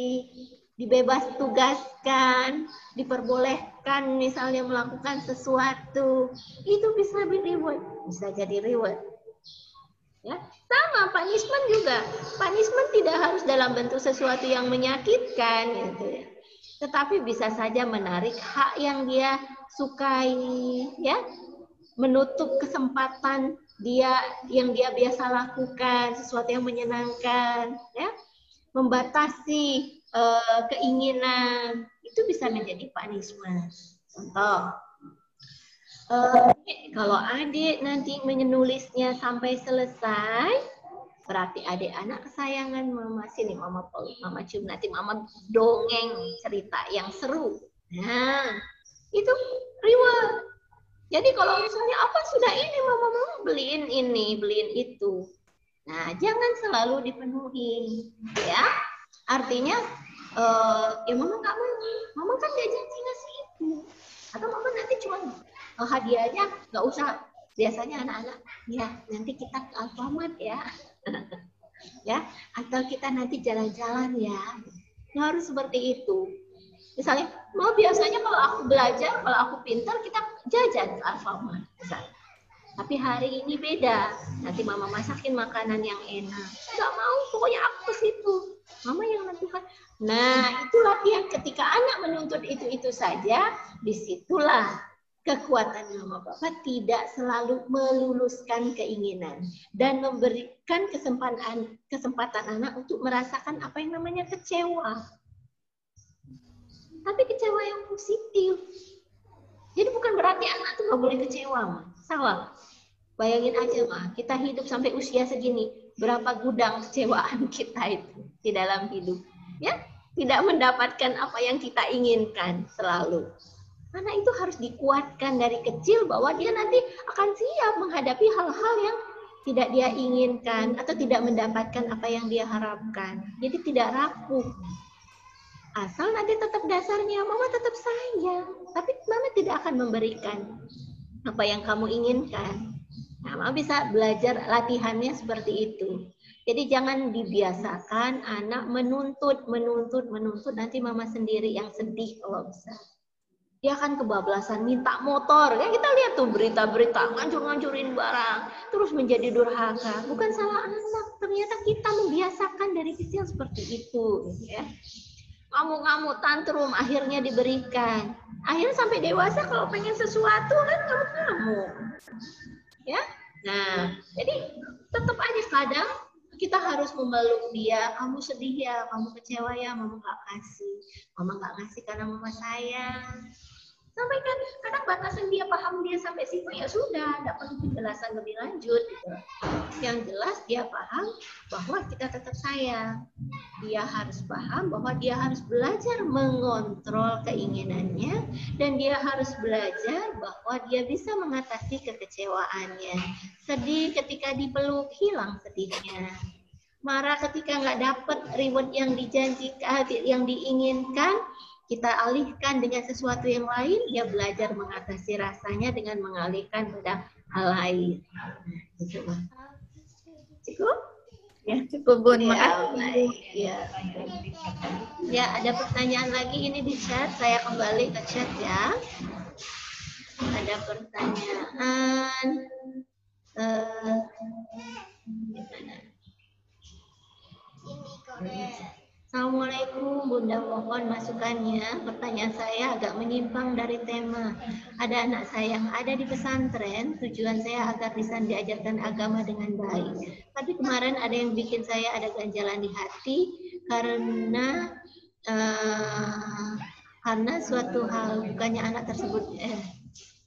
dibebas tugaskan, diperbolehkan misalnya melakukan sesuatu, itu bisa reward, bisa jadi reward. Ya, sama punishment juga. Punishment tidak harus dalam bentuk sesuatu yang menyakitkan, gitu ya. Tetapi bisa saja menarik hak yang dia sukai, ya, menutup kesempatan dia yang dia biasa lakukan, sesuatu yang menyenangkan, ya, membatasi keinginan, itu bisa menjadi punishment. Contoh, kalau adik nanti menulisnya sampai selesai, berarti adik anak kesayangan mama, sini mama peluk, mama cium, nanti mama dongeng cerita yang seru. Nah, itu reward. Jadi kalau misalnya apa sudah ini mama beliin ini, beliin itu. Nah, jangan selalu dipenuhi, ya. Artinya ya mama nggak mau, mama kan nggak janji ngasih itu. Atau mama nanti cuma hadiahnya nggak usah. Biasanya anak-anak, ya nanti kita ke Alfamart ya. Ya, atau kita nanti jalan-jalan ya. Nggak harus seperti itu. Misalnya, mau biasanya kalau aku belajar, kalau aku pintar, kita jajan ke Alfamart. Misalnya. Tapi hari ini beda. Nanti mama masakin makanan yang enak. Nggak mau, pokoknya aku ke situ. Mama yang menentukan. Nah, itulah yang ketika anak menuntut itu saja, disitulah kekuatan mama papa tidak selalu meluluskan keinginan dan memberikan kesempatan anak untuk merasakan apa yang namanya kecewa. Tapi kecewa yang positif. Jadi bukan berarti anak tuh nggak boleh kecewa, Ma. Salah. Bayangin aja, Ma, kita hidup sampai usia segini, berapa gudang kecewaan kita itu di dalam hidup. Ya, tidak mendapatkan apa yang kita inginkan selalu. Anak itu harus dikuatkan dari kecil bahwa dia nanti akan siap menghadapi hal-hal yang tidak dia inginkan atau tidak mendapatkan apa yang dia harapkan. Jadi tidak rapuh. Asal nanti tetap dasarnya, mama tetap sayang. Tapi mama tidak akan memberikan apa yang kamu inginkan. Nah, mama bisa belajar latihannya seperti itu. Jadi jangan dibiasakan anak menuntut. Nanti mama sendiri yang sedih kalau besar. Dia akan kebablasan minta motor. Ya, kita lihat tuh berita-berita ngancur-ngancurin barang, terus menjadi durhaka. Bukan salah anak, ternyata kita membiasakan dari kecil seperti itu, ya. Ngamuk-ngamuk, tantrum, akhirnya diberikan. Akhirnya sampai dewasa kalau pengen sesuatu kan ngamuk-ngamuk. Ya. Nah, jadi tetap aja kadang kita harus memeluk dia. Kamu sedih ya, kamu kecewa ya, mama nggak kasih. Mama nggak ngasih karena mama sayang. Sampaikan, kadang batasan dia paham dia sampai situ ya sudah, tidak perlu penjelasan lebih lanjut gitu. Yang jelas dia paham bahwa kita tetap sayang. Dia harus paham bahwa dia harus belajar mengontrol keinginannya dan dia harus belajar bahwa dia bisa mengatasi kekecewaannya. Sedih ketika dipeluk, hilang sedihnya. Marah ketika nggak dapat reward yang dijanjikan, yang diinginkan, kita alihkan dengan sesuatu yang lain, dia belajar mengatasi rasanya dengan mengalihkan pada hal lain. Gitu, Bang. Cukup? Ya, Cukup, Bun. ya, Makasih. baik. Ya, ada pertanyaan lagi ini di chat. Saya kembali ke chat ya. Ada pertanyaan. Gimana? Assalamualaikum Bunda, mohon masukannya. Pertanyaan saya agak menyimpang dari tema. Ada anak saya yang ada di pesantren, tujuan saya agar bisa diajarkan agama dengan baik. Tapi kemarin ada yang bikin saya ada ganjalan di hati karena suatu hal, bukannya anak tersebut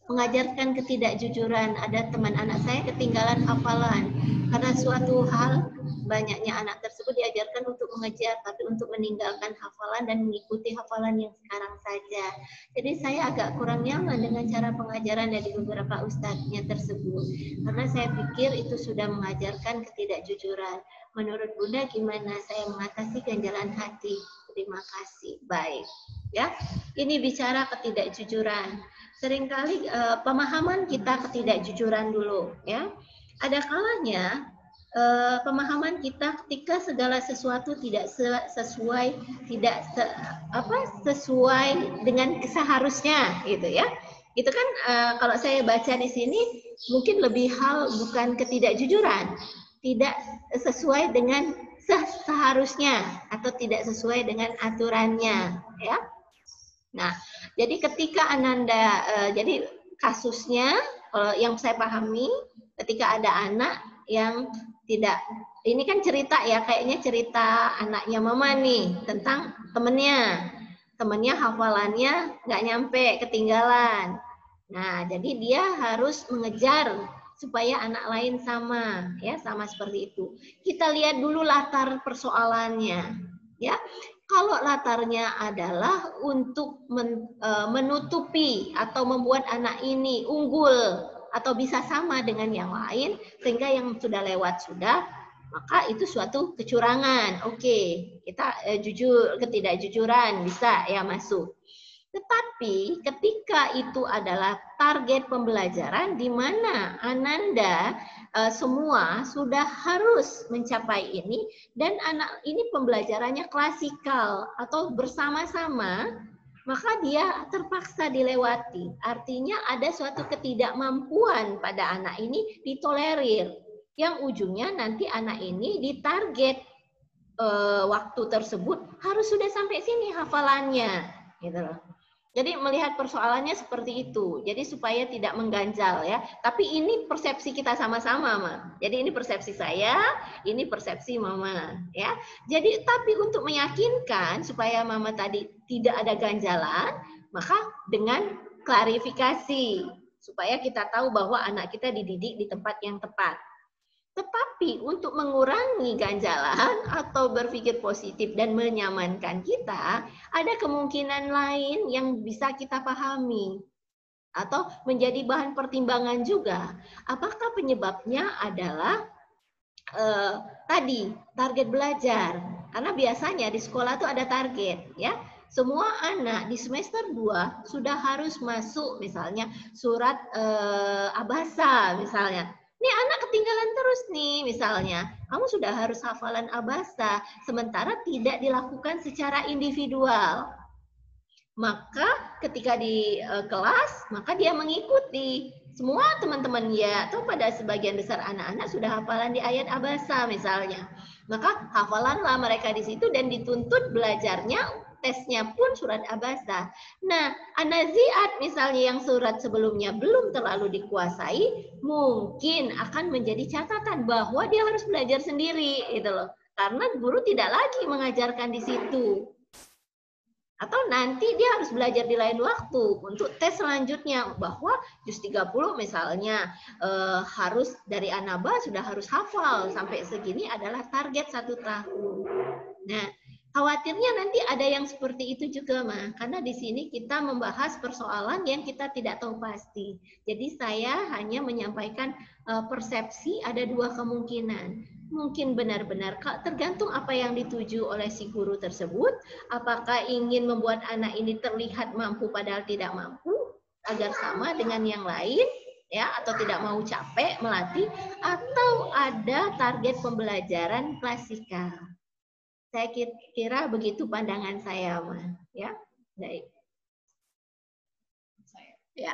mengajarkan ketidakjujuran. Ada teman anak saya ketinggalan hafalan karena suatu hal. Banyaknya anak tersebut diajarkan untuk mengejar, tapi untuk meninggalkan hafalan dan mengikuti hafalan yang sekarang saja. Jadi saya agak kurang nyaman dengan cara pengajaran dari beberapa ustadznya tersebut. Karena saya pikir itu sudah mengajarkan ketidakjujuran. Menurut Bunda gimana saya mengatasi ganjalan hati? Terima kasih. Baik. Ya, ini bicara ketidakjujuran. Seringkali pemahaman kita ketidakjujuran dulu. Ya, ada kalanya pemahaman kita ketika segala sesuatu tidak sesuai dengan seharusnya gitu ya. Itu kan kalau saya baca di sini mungkin lebih hal bukan ketidakjujuran, tidak sesuai dengan seharusnya atau tidak sesuai dengan aturannya ya. Nah, jadi ketika Ananda jadi kasusnya yang saya pahami ketika ada anak yang tidak, ini kan cerita ya, kayaknya cerita anaknya mama nih tentang temennya hafalannya nggak nyampe, ketinggalan. Nah, jadi dia harus mengejar supaya anak lain sama, ya sama seperti itu. Kita lihat dulu latar persoalannya, ya. Kalau latarnya adalah untuk menutupi atau membuat anak ini unggul atau bisa sama dengan yang lain, sehingga yang sudah lewat sudah, maka itu suatu kecurangan. Oke, kita jujur, ketidakjujuran bisa ya masuk. Tetapi ketika itu adalah target pembelajaran di mana Ananda semua sudah harus mencapai ini dan anak ini pembelajarannya klasikal atau bersama-sama, maka dia terpaksa dilewati. Artinya ada suatu ketidakmampuan pada anak ini ditolerir. Yang ujungnya nanti anak ini ditarget waktu tersebut harus sudah sampai sini hafalannya. Gitu loh. Jadi melihat persoalannya seperti itu. Jadi supaya tidak mengganjal ya. Tapi ini persepsi kita sama-sama, Ma. Jadi ini persepsi saya, ini persepsi Mama, ya. Jadi tapi untuk meyakinkan supaya Mama tadi tidak ada ganjalan, maka dengan klarifikasi supaya kita tahu bahwa anak kita dididik di tempat yang tepat. Tetapi untuk mengurangi ganjalan atau berpikir positif dan menyamankan kita, ada kemungkinan lain yang bisa kita pahami atau menjadi bahan pertimbangan juga. Apakah penyebabnya adalah tadi target belajar? Karena biasanya di sekolah itu ada target, ya. Semua anak di semester 2 sudah harus masuk misalnya surat abasa misalnya. Ini anak ketinggalan terus nih misalnya. Kamu sudah harus hafalan abasa, sementara tidak dilakukan secara individual. Maka ketika di kelas, maka dia mengikuti. Semua teman-teman ya, atau pada sebagian besar anak-anak sudah hafalan di ayat abasa misalnya. Maka hafalanlah mereka di situ dan dituntut belajarnya, tesnya pun surat abasa. Nah, anaziat misalnya yang surat sebelumnya belum terlalu dikuasai, mungkin akan menjadi catatan bahwa dia harus belajar sendiri, gitu loh. Karena guru tidak lagi mengajarkan di situ. Atau nanti dia harus belajar di lain waktu untuk tes selanjutnya, bahwa juz 30 misalnya harus dari Anaba sudah harus hafal sampai segini adalah target 1 tahun. Nah, khawatirnya nanti ada yang seperti itu juga, Ma, karena di sini kita membahas persoalan yang kita tidak tahu pasti. Jadi saya hanya menyampaikan persepsi, ada 2 kemungkinan. Mungkin benar-benar tergantung apa yang dituju oleh si guru tersebut, apakah ingin membuat anak ini terlihat mampu padahal tidak mampu agar sama dengan yang lain, ya, atau tidak mau capek melatih, atau ada target pembelajaran klasikal. Saya kira begitu pandangan saya, Ma. Ya, baik. Ya,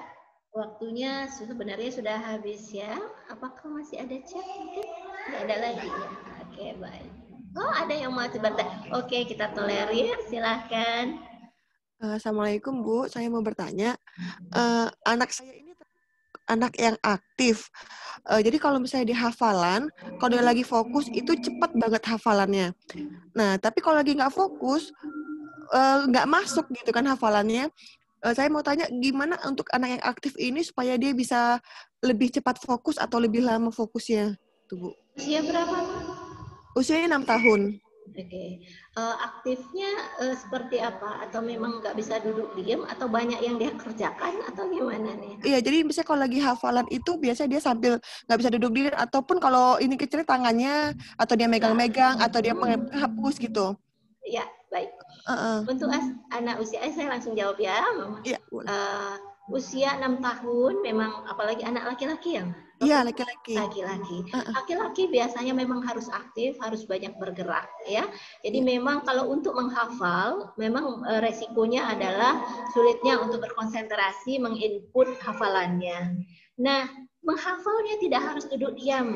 waktunya sebenarnya sudah habis ya. Apakah masih ada chat mungkin? Tidak ada lagi ya. Oke, baik. Oh, ada yang masih bertanya. Oke, kita tolerir. Silahkan. Assalamualaikum, Bu. Saya mau bertanya, anak saya ini anak yang aktif. Jadi kalau misalnya di hafalan, kalau dia lagi fokus itu cepat banget hafalannya. Nah, tapi kalau lagi nggak fokus, nggak masuk gitu kan hafalannya. Saya mau tanya gimana untuk anak yang aktif ini supaya dia bisa lebih cepat fokus atau lebih lama fokusnya, tuh, Bu. Usia berapa? Usianya 6 tahun. Oke. Aktifnya seperti apa? Atau memang nggak bisa duduk diam? Atau banyak yang dia kerjakan? Atau gimana nih? Iya, jadi misalnya kalau lagi hafalan itu biasanya dia sambil nggak bisa duduk diri, ataupun kalau ini kecil tangannya, atau dia megang-megang, atau dia menghapus gitu. Ya, baik. Untuk anak usia, saya langsung jawab ya, Mama. Iya, boleh. Usia 6 tahun, memang apalagi anak laki-laki ya? Iya, laki-laki. Laki-laki biasanya memang harus aktif, harus banyak bergerak ya. Jadi memang kalau untuk menghafal, memang resikonya adalah sulitnya untuk berkonsentrasi menginput hafalannya. Nah, menghafalnya tidak harus duduk diam.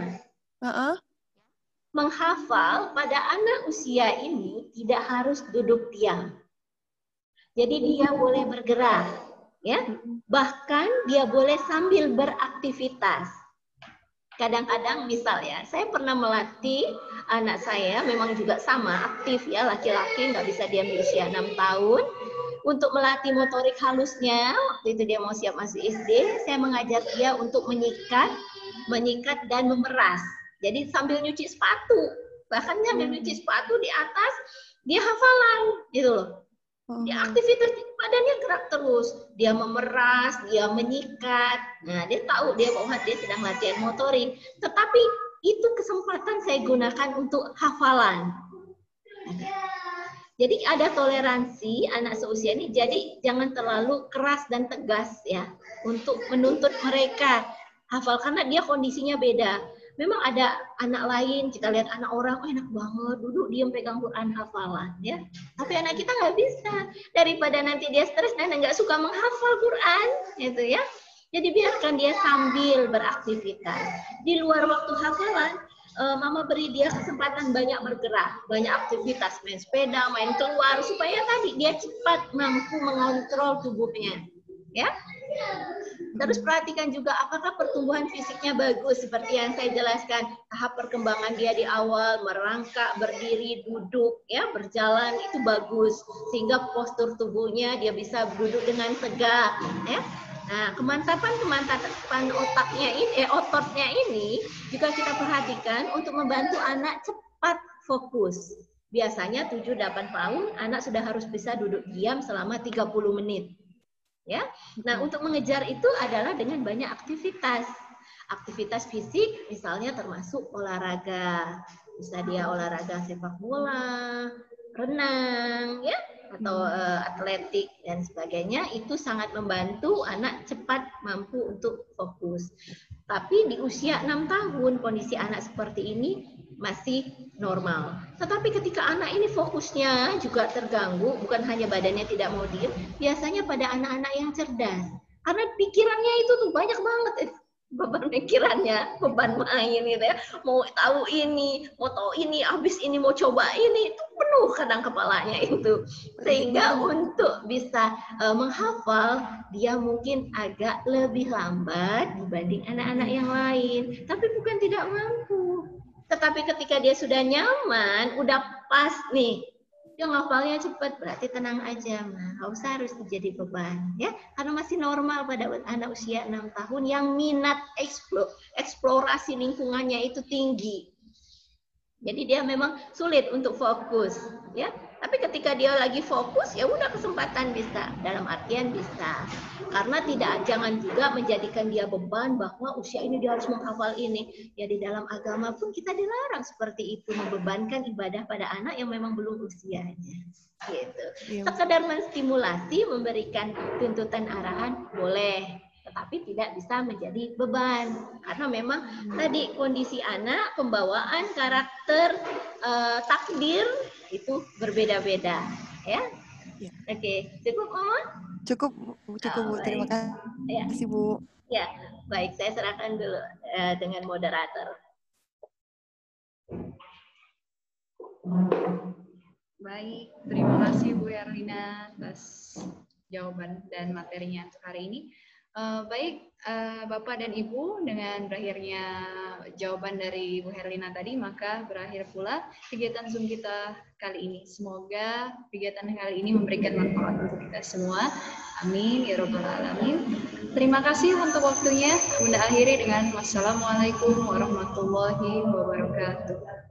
Menghafal pada anak usia ini tidak harus duduk diam. Jadi dia boleh bergerak, ya. Bahkan dia boleh sambil beraktivitas. Kadang-kadang misal ya, saya pernah melatih anak saya, memang juga sama, aktif ya, laki-laki, nggak bisa diam di usia 6 tahun. Untuk melatih motorik halusnya, waktu itu dia mau siap masuk SD, saya mengajak dia untuk menyikat dan memeras. Jadi sambil nyuci sepatu, bahkan sambil nyuci sepatu di atas, dia hafalan, gitu loh. Dia aktivitas badannya gerak terus, dia memeras, dia menyikat. Nah, dia tahu dia bahwa dia sedang latihan motorik. Tetapi itu kesempatan saya gunakan untuk hafalan. Jadi ada toleransi anak seusia ini. Jadi jangan terlalu keras dan tegas ya untuk menuntut mereka hafal karena dia kondisinya beda. Memang ada anak lain, kita lihat anak orang, oh enak banget, duduk diam pegang Quran hafalan, ya. Tapi anak kita nggak bisa. Daripada nanti dia stres dan nggak suka menghafal Quran, gitu ya. Jadi biarkan dia sambil beraktivitas. Di luar waktu hafalan, Mama beri dia kesempatan banyak bergerak, banyak aktivitas, main sepeda, main keluar, supaya tadi dia cepat mampu mengontrol tubuhnya, ya. Terus perhatikan juga apakah pertumbuhan fisiknya bagus seperti yang saya jelaskan, tahap perkembangan dia di awal, merangkak, berdiri, duduk, ya, berjalan itu bagus sehingga postur tubuhnya dia bisa duduk dengan tegak, ya. Nah, kemantapan otaknya ini, ototnya ini juga kita perhatikan untuk membantu anak cepat fokus. Biasanya 7-8 tahun anak sudah harus bisa duduk diam selama 30 menit. Ya, nah untuk mengejar itu adalah dengan banyak aktivitas fisik, misalnya termasuk olahraga, bisa dia olahraga sepak bola, renang, ya, atau atletik dan sebagainya. Itu sangat membantu anak cepat mampu untuk fokus. Tapi di usia 6 tahun kondisi anak seperti ini masih normal. Tetapi ketika anak ini fokusnya juga terganggu, bukan hanya badannya tidak mau diam, biasanya pada anak-anak yang cerdas. Karena pikirannya itu tuh banyak banget beban pikirannya, beban main gitu ya. Mau tahu ini, habis ini mau coba ini, itu penuh kadang kepalanya itu. Sehingga untuk bisa menghafal, dia mungkin agak lebih lambat dibanding anak-anak yang lain. Tapi bukan tidak mampu. Tetapi ketika dia sudah nyaman, udah pas nih, Yang ngafalnya cepat berarti tenang aja, nggak usah harus jadi beban ya, karena masih normal pada anak usia 6 tahun yang minat eksplorasi lingkungannya itu tinggi. Jadi dia memang sulit untuk fokus ya. Tapi ketika dia lagi fokus, ya udah kesempatan bisa. Dalam artian bisa. Karena jangan juga menjadikan dia beban bahwa usia ini dia harus menghafal ini. Ya di dalam agama pun kita dilarang seperti itu, membebankan ibadah pada anak yang memang belum usianya. Gitu. Sekedar menstimulasi, memberikan tuntutan arahan boleh, tetapi tidak bisa menjadi beban. Karena memang tadi kondisi anak, pembawaan, karakter, takdir itu berbeda-beda, ya. Oke, cukup Mama? Cukup Bu. Terima kasih Bu. Ya, baik. Saya serahkan dulu dengan moderator. Baik, terima kasih Bu Herlina atas jawaban dan materinya untuk hari ini. Baik, Bapak dan Ibu, dengan berakhirnya jawaban dari Bu Herlina tadi, maka berakhir pula kegiatan Zoom kita kali ini. Semoga kegiatan kali ini memberikan manfaat untuk kita semua. Amin, ya Rabbal Alamin. Terima kasih untuk waktunya. Bunda akhiri dengan wassalamualaikum warahmatullahi wabarakatuh.